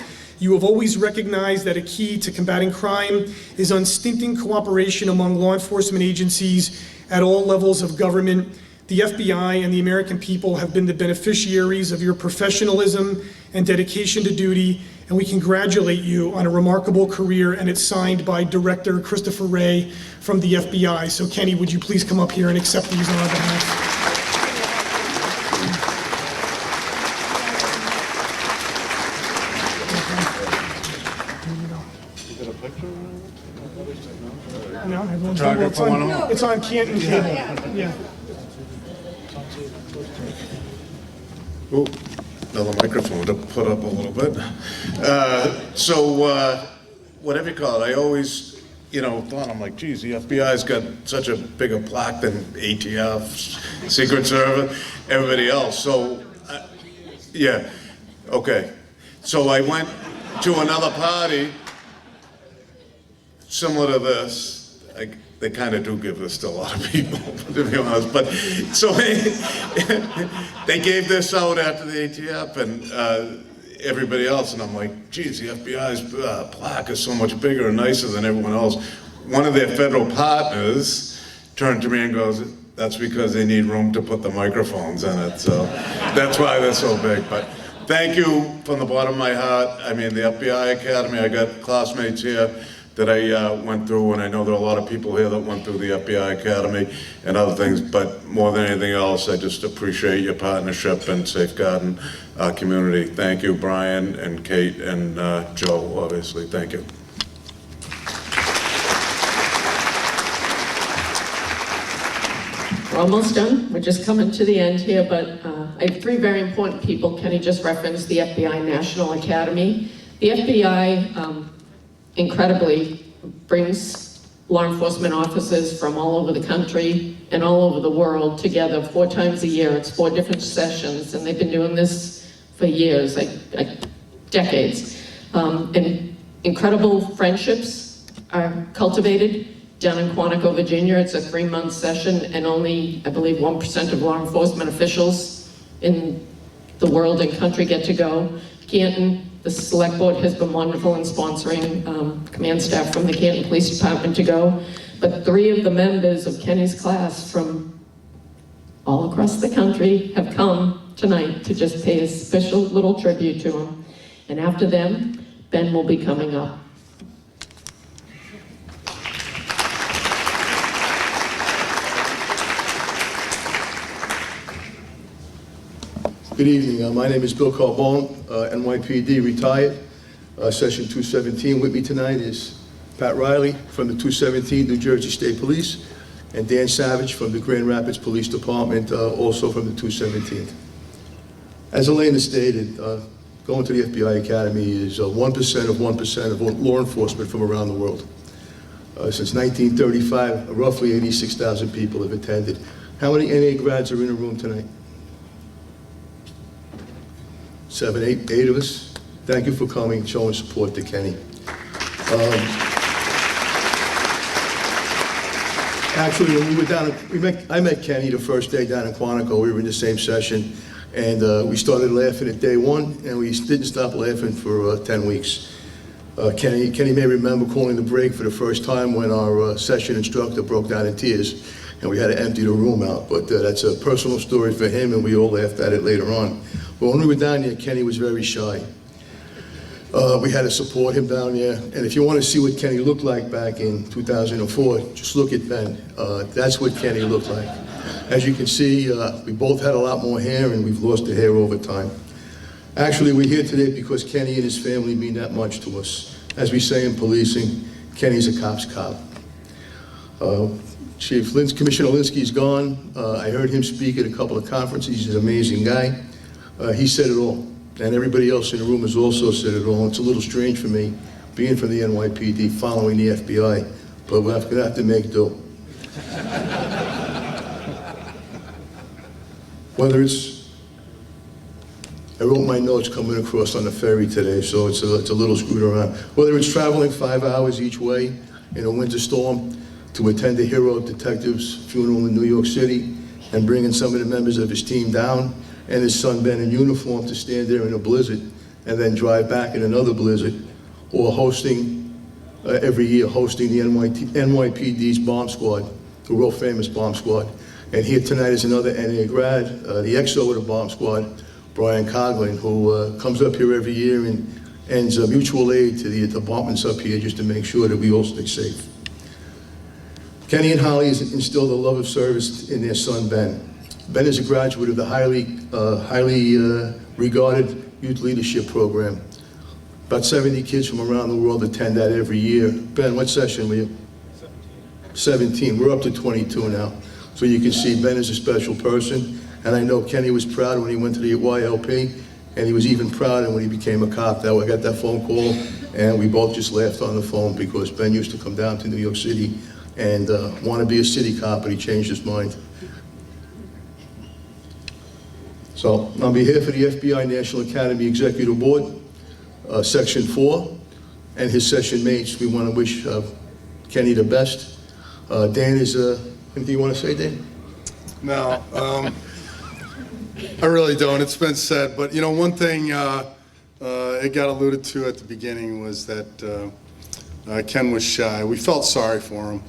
you have always recognized that a key to combating crime is unstinting cooperation among law enforcement agencies at all levels of government. The FBI and the American people have been the beneficiaries of your professionalism and dedication to duty, and we congratulate you on a remarkable career, and it's signed by Director Christopher Wray from the FBI. So Kenny, would you please come up here and accept these on our behalf? No, everyone's it's on Canton cable. Yeah. Ooh, another microphone to put up a little bit. Whatever you call it, I always, thought, I'm like, geez, the FBI's got such a bigger plaque than ATF, Secret Service, everybody else. So, yeah, okay. So I went to another party similar to this. They kind of do give this to a lot of people, to be honest. But so they gave this out after the ATF and everybody else, and I'm like, geez, the FBI's plaque is so much bigger and nicer than everyone else. One of their federal partners turned to me and goes, that's because they need room to put the microphones in it. So that's why they're so big. But thank you from the bottom of my heart. I mean, the FBI Academy, I got classmates here that I went through, and I know there are a lot of people here that went through the FBI Academy and other things, but more than anything else, I just appreciate your partnership and safeguarding our community. Thank you, Brian and Kate and Joe, obviously. Thank you. We're almost done. We're just coming to the end here, but I have three very important people. Kenny just referenced the FBI National Academy. The FBI, incredibly, brings law enforcement officers from all over the country and all over the world together 4 times a year. It's 4 different sessions, and they've been doing this for years, like decades. And incredible friendships are cultivated down in Quantico, Virginia. It's a 3-month session, and only, I believe, 1% of law enforcement officials in the world and country get to go. Canton, the select board has been wonderful in sponsoring command staff from the Canton Police Department to go. But 3 of the members of Kenny's class from all across the country have come tonight to just pay a special little tribute to him. And after them, Ben will be coming up. Good evening. My name is Bill Carbone, NYPD, retired, Session 217. With me tonight is Pat Riley from the 217 New Jersey State Police, and Dan Savage from the Grand Rapids Police Department, also from the 217th. As Elena stated, going to the FBI Academy is 1% of 1% of law enforcement from around the world. Since 1935, roughly 86,000 people have attended. How many NA grads are in the room tonight? 7, 8 of us. Thank you for coming, showing support to Kenny. Actually, when we were down, I met Kenny the first day down in Quantico. We were in the same session, and we started laughing at day one, and we didn't stop laughing for 10 weeks. Kenny may remember calling the break for the first time when our session instructor broke down in tears, and we had to empty the room out. But that's a personal story for him, and we all laughed at it later on. But when we were down there, Kenny was very shy. We had to support him down there. And if you want to see what Kenny looked like back in 2004, just look at Ben. That's what Kenny looked like. As you can see, we both had a lot more hair, and we've lost the hair over time. Actually, we're here today because Kenny and his family mean that much to us. As we say in policing, Kenny's a cop's cop. Commissioner Linsky's gone. I heard him speak at a couple of conferences. He's an amazing guy. He said it all. And everybody else in the room has also said it all. It's a little strange for me, being from the NYPD, following the FBI, but we're going to have to make do. Whether it's, I wrote my notes coming across on the ferry today, so it's a little screwed around. Whether it's traveling 5 hours each way in a winter storm to attend a hero detective's funeral in New York City and bringing some of the members of his team down, and his son Ben in uniform to stand there in a blizzard and then drive back in another blizzard, or hosting, every year hosting the NYPD's bomb squad, the world famous bomb squad. And here tonight is another NA grad, the XO of the bomb squad, Brian Coughlin, who comes up here every year and ends mutual aid to the departments up here just to make sure that we all stay safe. Kenny and Holly has instilled a love of service in their son Ben. Ben is a graduate of the highly regarded youth leadership program. About 70 kids from around the world attend that every year. Ben, what session were you? 17. We're up to 22 now. So you can see Ben is a special person. And I know Kenny was proud when he went to the YLP, and he was even prouder when he became a cop. I got that phone call, and we both just laughed on the phone because Ben used to come down to New York City and want to be a city cop, but he changed his mind. So, on behalf of the FBI National Academy Executive Board, Section 4, and his session mates, we want to wish Kenny the best. Dan is, anything you want to say, Dan? No, I really don't. It's been said, but you know, one thing it got alluded to at the beginning was that Ken was shy. We felt sorry for him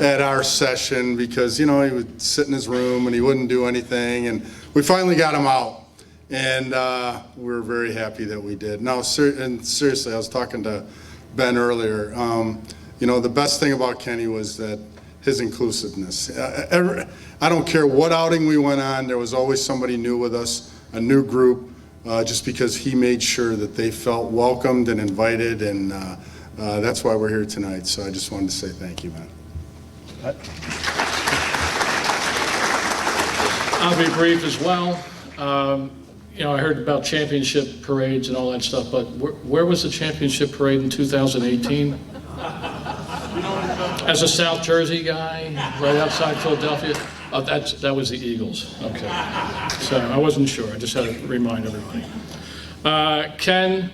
at our session because, you know, he would sit in his room and he wouldn't do anything, and we finally got him out, and we're very happy that we did. Now, and seriously, I was talking to Ben earlier. You know, the best thing about Kenny was that his inclusiveness. I don't care what outing we went on, there was always somebody new with us, a new group, just because he made sure that they felt welcomed and invited, and that's why we're here tonight. So I just wanted to say thank you, man. I'll be brief as well. You know, I heard about championship parades and all that stuff, but where was the championship parade in 2018? As a South Jersey guy, right outside Philadelphia, oh, that was the Eagles. Okay, so I wasn't sure. I just had to remind everybody. Ken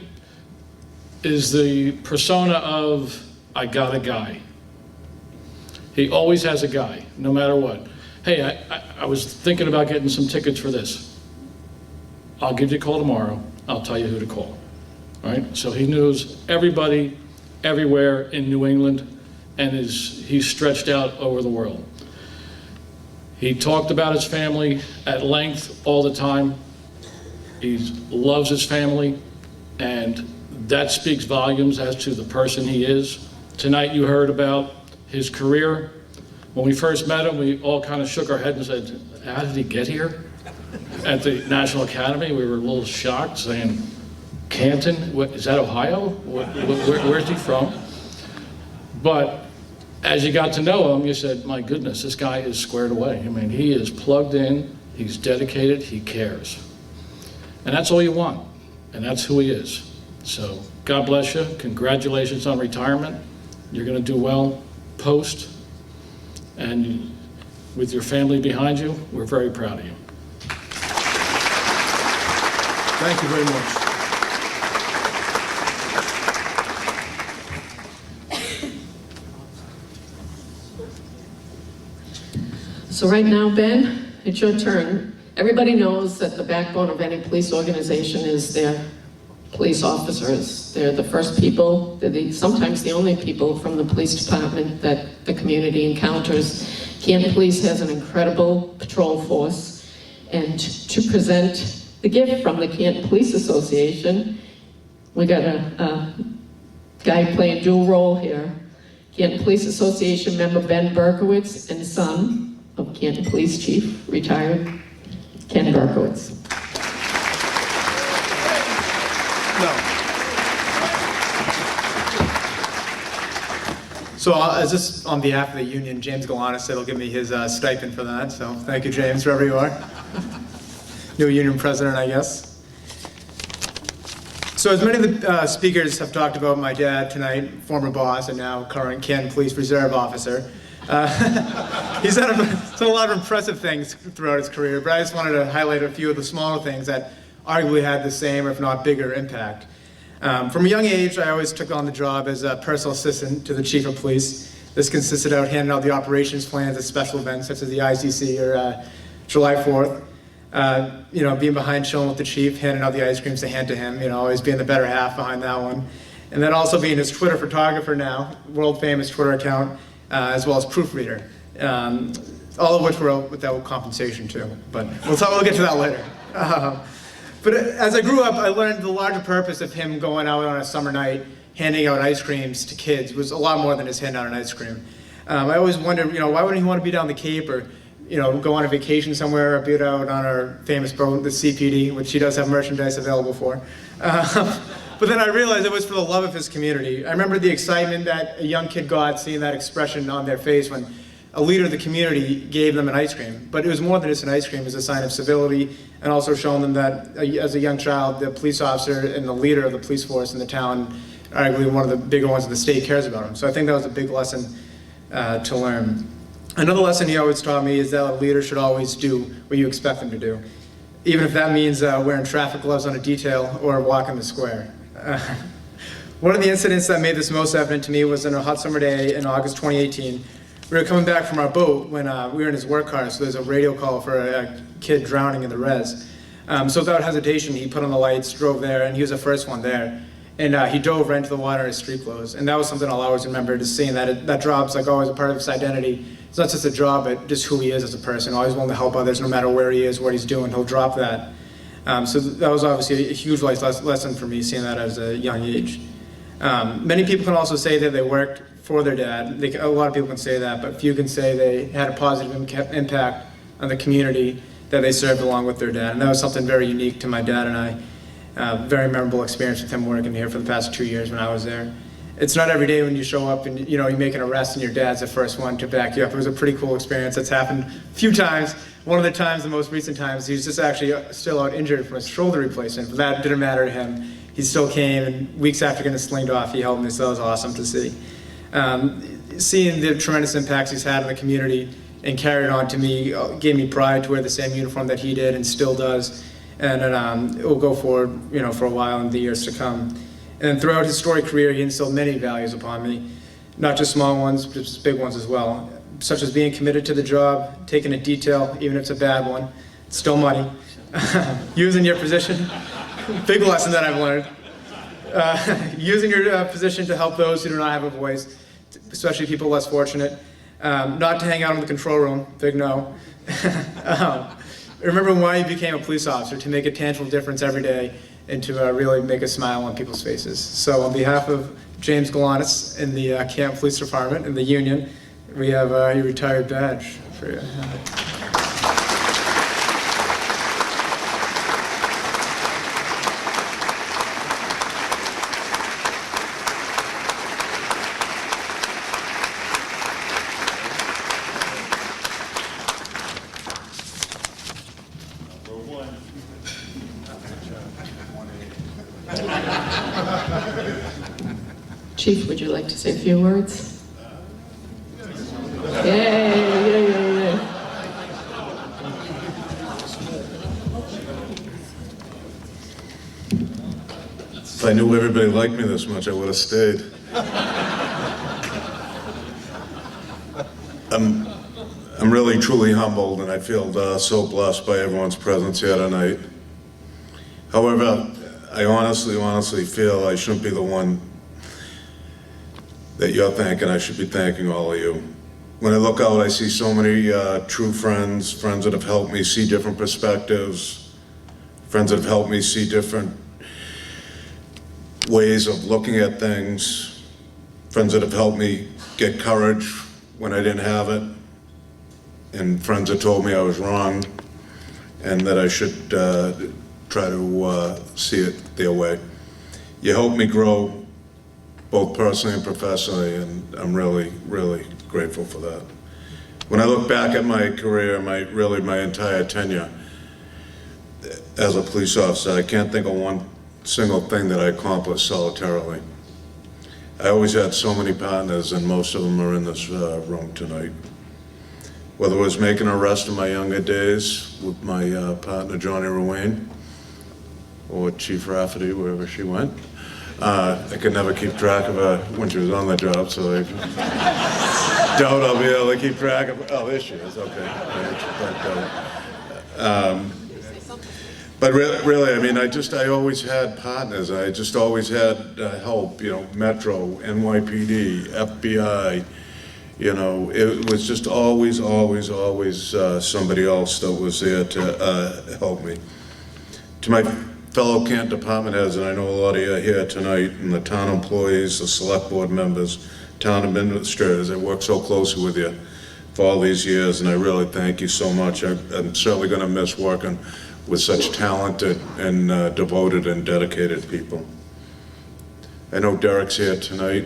is the persona of I got a guy. He always has a guy, no matter what. Hey, I was thinking about getting some tickets for this. I'll give you a call tomorrow. I'll tell you who to call. All right? So he knows everybody, everywhere in New England, and he's stretched out over the world. He talked about his family at length all the time. He loves his family, and that speaks volumes as to the person he is. Tonight you heard about his career. When we first met him, we all kind of shook our head and said, how did he get here? At the National Academy, we were a little shocked, saying, Canton? Is that Ohio? Where's he from? But as you got to know him, you said, my goodness, this guy is squared away. I mean, he is plugged in, he's dedicated, he cares. And that's all you want, and that's who he is. So God bless you, congratulations on retirement. You're gonna do well post, and with your family behind you, we're very proud of you. Thank you very much. So right now, Ben, it's your turn. Everybody knows that the backbone of any police organization is their police officers. They're the first people, sometimes the only people from the police department that the community encounters. Canton Police has an incredible patrol force, and to present the gift from the Canton Police Association, we got a guy playing dual role here. Canton Police Association member Ben Berkowitz and son of Canton Police Chief, retired Ken Berkowitz. So as this on behalf of the union, James Galanis said he'll give me his stipend for that. So thank you, James, wherever you are. New union president, I guess. So as many of the speakers have talked about my dad tonight, former boss and now current Canton Police Reserve officer, he's done a lot of impressive things throughout his career, but I just wanted to highlight a few of the smaller things that arguably had the same, or if not bigger, impact. From a young age, I always took on the job as a personal assistant to the chief of police. This consisted of handing out the operations plans at special events such as the ICC or July 4th. Being behind chilling with the chief, handing out the ice creams to hand to him, always being the better half behind that one. And then also being his Twitter photographer now, world famous Twitter account, as well as proofreader. All of which were without compensation too, but we'll get to that later. But as I grew up, I learned the larger purpose of him going out on a summer night, handing out ice creams to kids was a lot more than just handing out an ice cream. I always wondered, why wouldn't he want to be down the Cape or, go on a vacation somewhere or be out on our famous boat, the CPD, which he does have merchandise available for. But then I realized it was for the love of his community. I remember the excitement that a young kid got seeing that expression on their face when a leader of the community gave them an ice cream. But it was more than just an ice cream, it was a sign of civility and also showing them that as a young child, the police officer and the leader of the police force in the town, arguably one of the bigger ones in the state, cares about him. So I think that was a big lesson to learn. Another lesson he always taught me is that a leader should always do what you expect them to do, even if that means wearing traffic gloves on a detail or walking the square. One of the incidents that made this most evident to me was on a hot summer day in August 2018. We were coming back from our boat when we were in his work car, so there's a radio call for a kid drowning in the res. So without hesitation, he put on the lights, drove there, and he was the first one there. And he dove right into the water in his street clothes. And that was something I'll always remember, just seeing that job's like always a part of his identity. It's not just a job, but just who he is as a person, always willing to help others no matter where he is, what he's doing, he'll drop that. So that was obviously a huge life lesson for me, seeing that as a young age. Many people can also say that they worked for their dad. A lot of people can say that, but few can say they had a positive impact on the community that they served along with their dad. And that was something very unique to my dad and I. Very memorable experience with him working here for the past 2 years when I was there. It's not every day when you show up and you make an arrest and your dad's the first one to back you up. It was a pretty cool experience. That's happened a few times. One of the times, the most recent times, he was just actually still out injured from a shoulder replacement, but that didn't matter to him. He still came, and weeks after getting slinged off, he helped me, so that was awesome to see. Seeing the tremendous impacts he's had in the community and carried on to me gave me pride to wear the same uniform that he did and still does. And it will go forward, for a while in the years to come. And throughout his storied career, he instilled many values upon me, not just small ones, but just big ones as well, such as being committed to the job, taking a detail, even if it's a bad one, it's still money, using your position, big lesson that I've learned, using your position to help those who do not have a voice, especially people less fortunate, not to hang out in the control room, big no. Remember why you became a police officer, to make a tangible difference every day and to really make a smile on people's faces. So on behalf of James Galanis in the Canton Police Department and the union, we have a retired badge for you. Chief, would you like to say a few words? Yay. If I knew everybody liked me this much, I would have stayed. I'm really truly humbled, and I feel so blessed by everyone's presence here tonight. However, I honestly feel I shouldn't be the one that you're thanking. I should be thanking all of you. When I look out, I see so many true friends that have helped me see different perspectives, friends that have helped me see different ways of looking at things, friends that have helped me get courage when I didn't have it, and friends that told me I was wrong and that I should try to see it their way. You helped me grow both personally and professionally, and I'm really, really grateful for that. When I look back at my career, my entire tenure as a police officer, I can't think of one single thing that I accomplished solitarily. I always had so many partners, and most of them are in this room tonight. Whether it was making an arrest in my younger days with my partner Johnny Ruane, or Chief Rafferty, wherever she went. I could never keep track of her when she was on the job, so I doubt I'll be able to keep track of her. Oh, there she is, okay. But really, I mean, I always had partners. I just always had help, Metro, NYPD, FBI, it was just always somebody else that was there to help me. To my fellow Canton department heads, and I know a lot of you are here tonight, and the town employees, the select board members, town administrators, I worked so closely with you for all these years, and I really thank you so much. I'm certainly going to miss working with such talented and devoted and dedicated people. I know Derek's here tonight,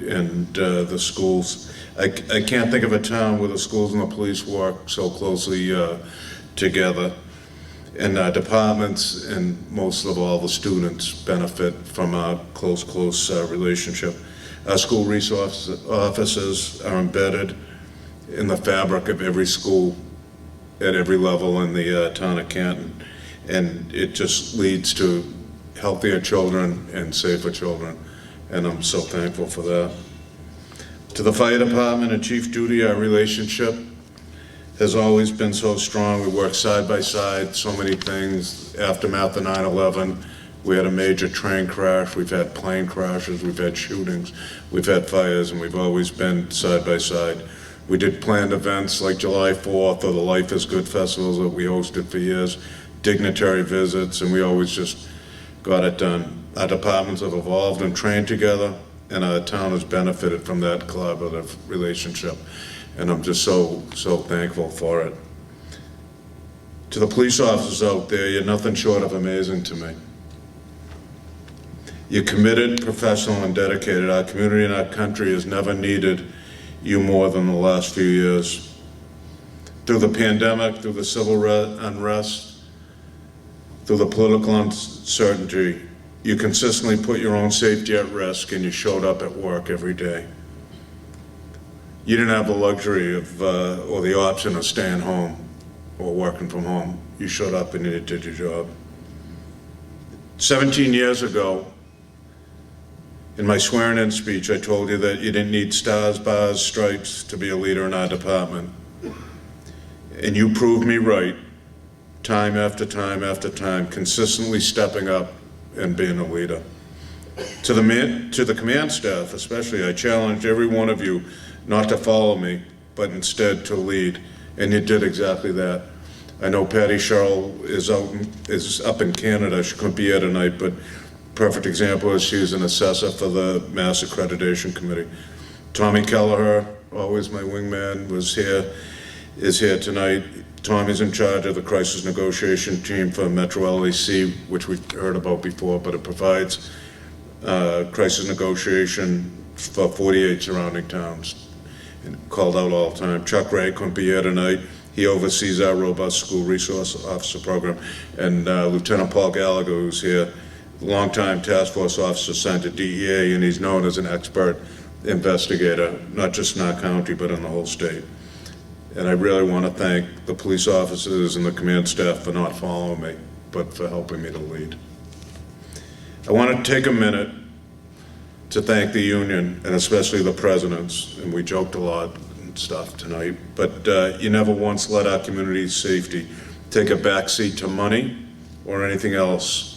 and the schools. I can't think of a town where the schools and the police work so closely together. And departments and most of all the students benefit from a close relationship. Our school resource officers are embedded in the fabric of every school at every level in the town of Canton. And it just leads to healthier children and safer children. And I'm so thankful for that. To the fire department and Chief Duty, our relationship has always been so strong. We work side by side, so many things. Aftermath of 9/11, we had a major train crash, we've had plane crashes, we've had shootings, we've had fires, and we've always been side by side. We did planned events like July 4th or the Life is Good festivals that we hosted for years, dignitary visits, and we always just got it done. Our departments have evolved and trained together, and our town has benefited from that collaborative relationship. And I'm just so thankful for it. To the police officers out there, you're nothing short of amazing to me. You're committed, professional, and dedicated. Our community and our country has never needed you more than the last few years. Through the pandemic, through the civil unrest, through the political uncertainty, you consistently put your own safety at risk, and you showed up at work every day. You didn't have the luxury of, or the option of staying home or working from home. You showed up and you did your job. 17 years ago, in my swearing-in speech, I told you that you didn't need stars, bars, stripes to be a leader in our department. And you proved me right, time after time after time, consistently stepping up and being a leader. To the command staff especially, I challenged every one of you not to follow me, but instead to lead, and you did exactly that. I know Patty Sherrill is up in Canada. She couldn't be here tonight, but perfect example is she's an assessor for the Mass Accreditation Committee. Tommy Kelleher, always my wingman, is here tonight. Tommy's in charge of the crisis negotiation team for Metro LAC, which we've heard about before, but it provides crisis negotiation for 48 surrounding towns. And called out all the time. Chuck Ray couldn't be here tonight. He oversees our robust school resource officer program. And Lieutenant Paul Gallagher, who's here, longtime task force officer assigned to DEA, and he's known as an expert investigator, not just in our county, but in the whole state. And I really want to thank the police officers and the command staff for not following me, but for helping me to lead. I want to take a minute to thank the union, and especially the presidents, and we joked a lot and stuff tonight, but you never once let our community's safety take a backseat to money or anything else.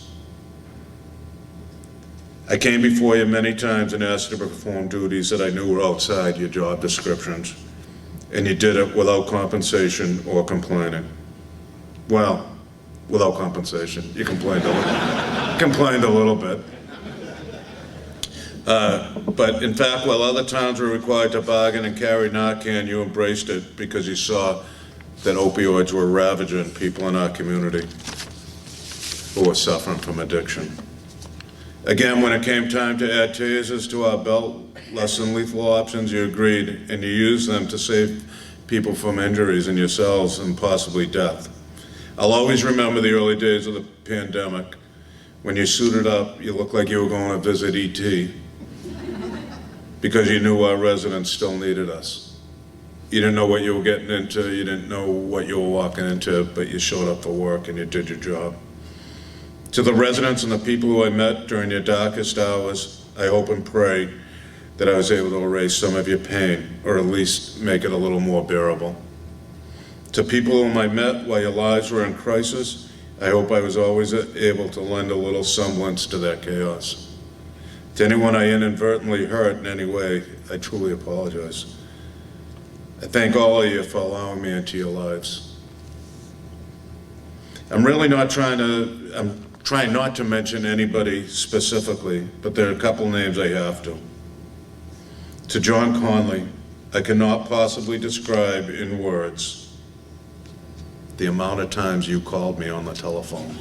I came before you many times and asked you to perform duties that I knew were outside your job descriptions, and you did it without compensation or complaining. Well, without compensation. You complained a little bit. But in fact, while other towns were required to bargain and carry Narcan, you embraced it because you saw that opioids were ravaging people in our community who were suffering from addiction. Again, when it came time to add tasers to our belt, less than lethal options, you agreed, and you used them to save people from injuries in yourselves and possibly death. I'll always remember the early days of the pandemic. When you suited up, you looked like you were going to visit ET because you knew our residents still needed us. You didn't know what you were getting into, you didn't know what you were walking into, but you showed up for work and you did your job. To the residents and the people who I met during your darkest hours, I hope and pray that I was able to erase some of your pain, or at least make it a little more bearable. To people whom I met while your lives were in crisis, I hope I was always able to lend a little semblance to that chaos. To anyone I inadvertently hurt in any way, I truly apologize. I thank all of you for allowing me into your lives. I'm trying not to mention anybody specifically, but there are a couple names I have to. To John Conley, I cannot possibly describe in words the amount of times you called me on the telephone.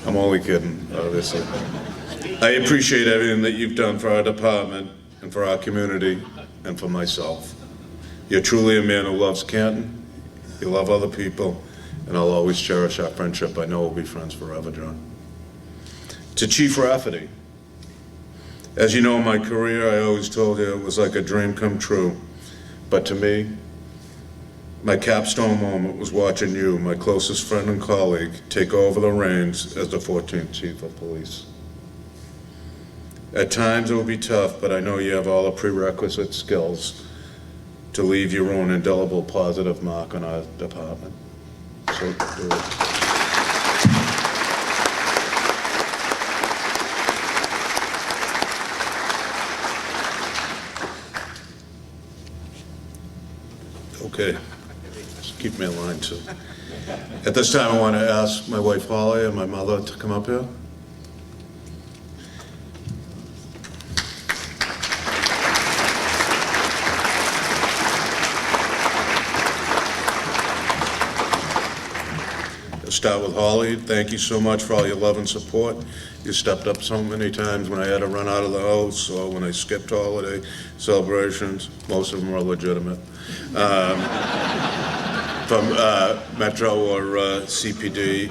I'm only kidding, obviously. I appreciate everything that you've done for our department and for our community and for myself. You're truly a man who loves Canton, you love other people, and I'll always cherish our friendship. I know we'll be friends forever, John. To Chief Rafferty, as you know, in my career, I always told you it was like a dream come true. But to me, my capstone moment was watching you, my closest friend and colleague, take over the reins as the 14th Chief of Police. At times it will be tough, but I know you have all the prerequisite skills to leave your own indelible positive mark on our department. So do it. Okay, just keep me in line too. At this time, I want to ask my wife Holly and my mother to come up here. Start with Holly. Thank you so much for all your love and support. You stepped up so many times when I had to run out of the house, or when I skipped holiday celebrations. Most of them are legitimate. From Metro or CPD.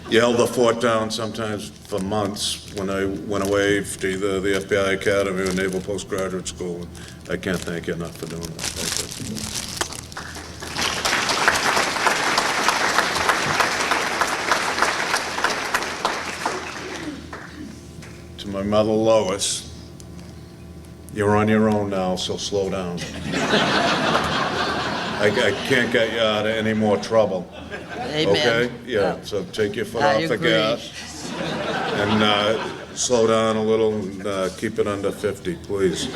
You held the fort down sometimes for months when I went away to either the FBI Academy or Naval Postgraduate School. I can't thank you enough for doing that. Thank you. To my mother, Lois, you're on your own now, so slow down. I can't get you out of any more trouble. Amen. Okay? Yeah, so take your foot off the gas and slow down a little and keep it under 50, please.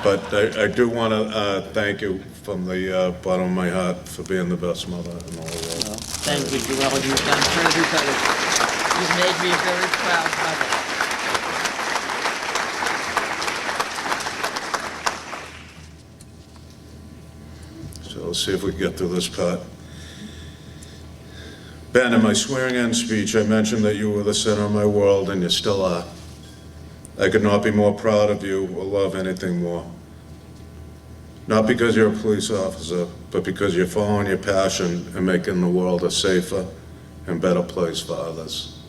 But I do want to thank you from the bottom of my heart for being the best mother in the whole world. Well, thank you for all you've done for everybody. You've made me a very proud mother. So let's see if we can get through this part. Ben, in my swearing-in speech, I mentioned that you were the center of my world, and you still are. I could not be more proud of you or love anything more. Not because you're a police officer, but because you're following your passion and making the world a safer and better place for others.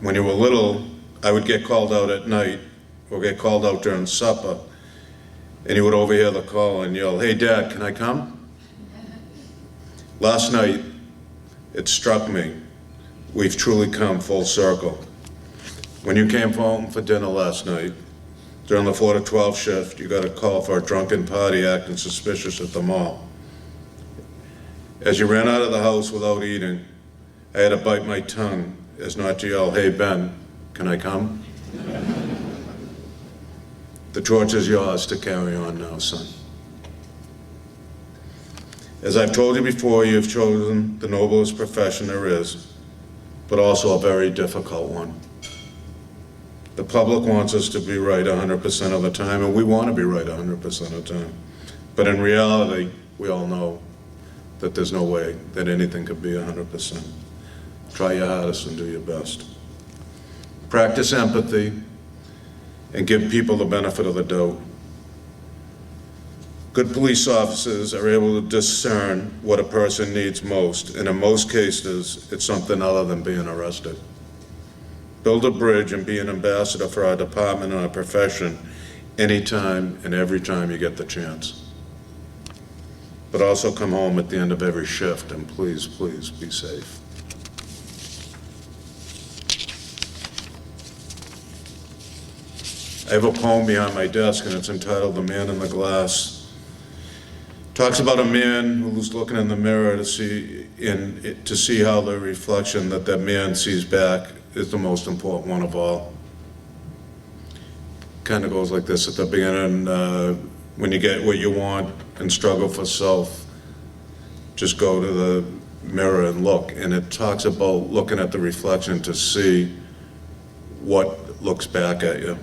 When you were little, I would get called out at night or get called out during supper, and you would overhear the call and yell, "Hey Dad, can I come?" Last night, it struck me, we've truly come full circle. When you came home for dinner last night, during the 4 to 12 shift, you got a call for a drunken party acting suspicious at the mall. As you ran out of the house without eating, I had to bite my tongue as not to yell, "Hey Ben, can I come?" The torch is yours to carry on now, son. As I've told you before, you've chosen the noblest profession there is, but also a very difficult one. The public wants us to be right 100% of the time, and we want to be right 100% of the time. But in reality, we all know that there's no way that anything could be 100%. Try your hardest and do your best. Practice empathy and give people the benefit of the doubt. Good police officers are able to discern what a person needs most, and in most cases, it's something other than being arrested. Build a bridge and be an ambassador for our department and our profession anytime and every time you get the chance. But also come home at the end of every shift and please, please be safe. I have a poem behind my desk and it's entitled "The Man in the Glass." Talks about a man who's looking in the mirror to see how the reflection that man sees back is the most important one of all. Kind of goes like this at the beginning, when you get what you want and struggle for self, just go to the mirror and look. And it talks about looking at the reflection to see what looks back at you.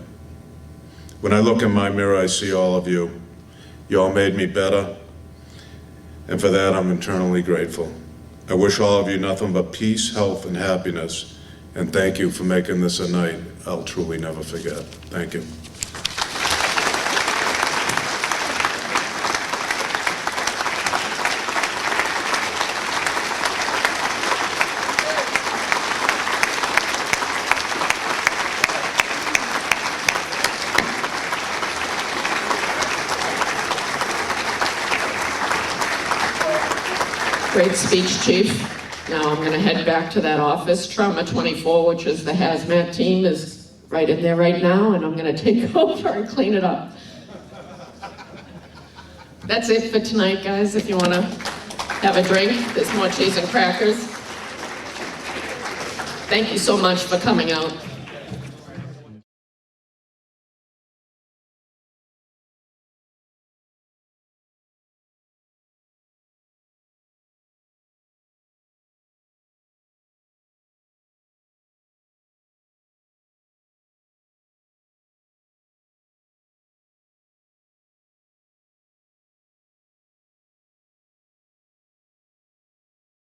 When I look in my mirror, I see all of you. You all made me better, and for that I'm eternally grateful. I wish all of you nothing but peace, health, and happiness, and thank you for making this a night I'll truly never forget. Thank you. Great speech, Chief. Now I'm going to head back to that office. Trauma 24, which is the hazmat team, is right in there right now, and I'm going to take over and clean it up. That's it for tonight, guys. If you want to have a drink, there's more cheese and crackers. Thank you so much for coming out.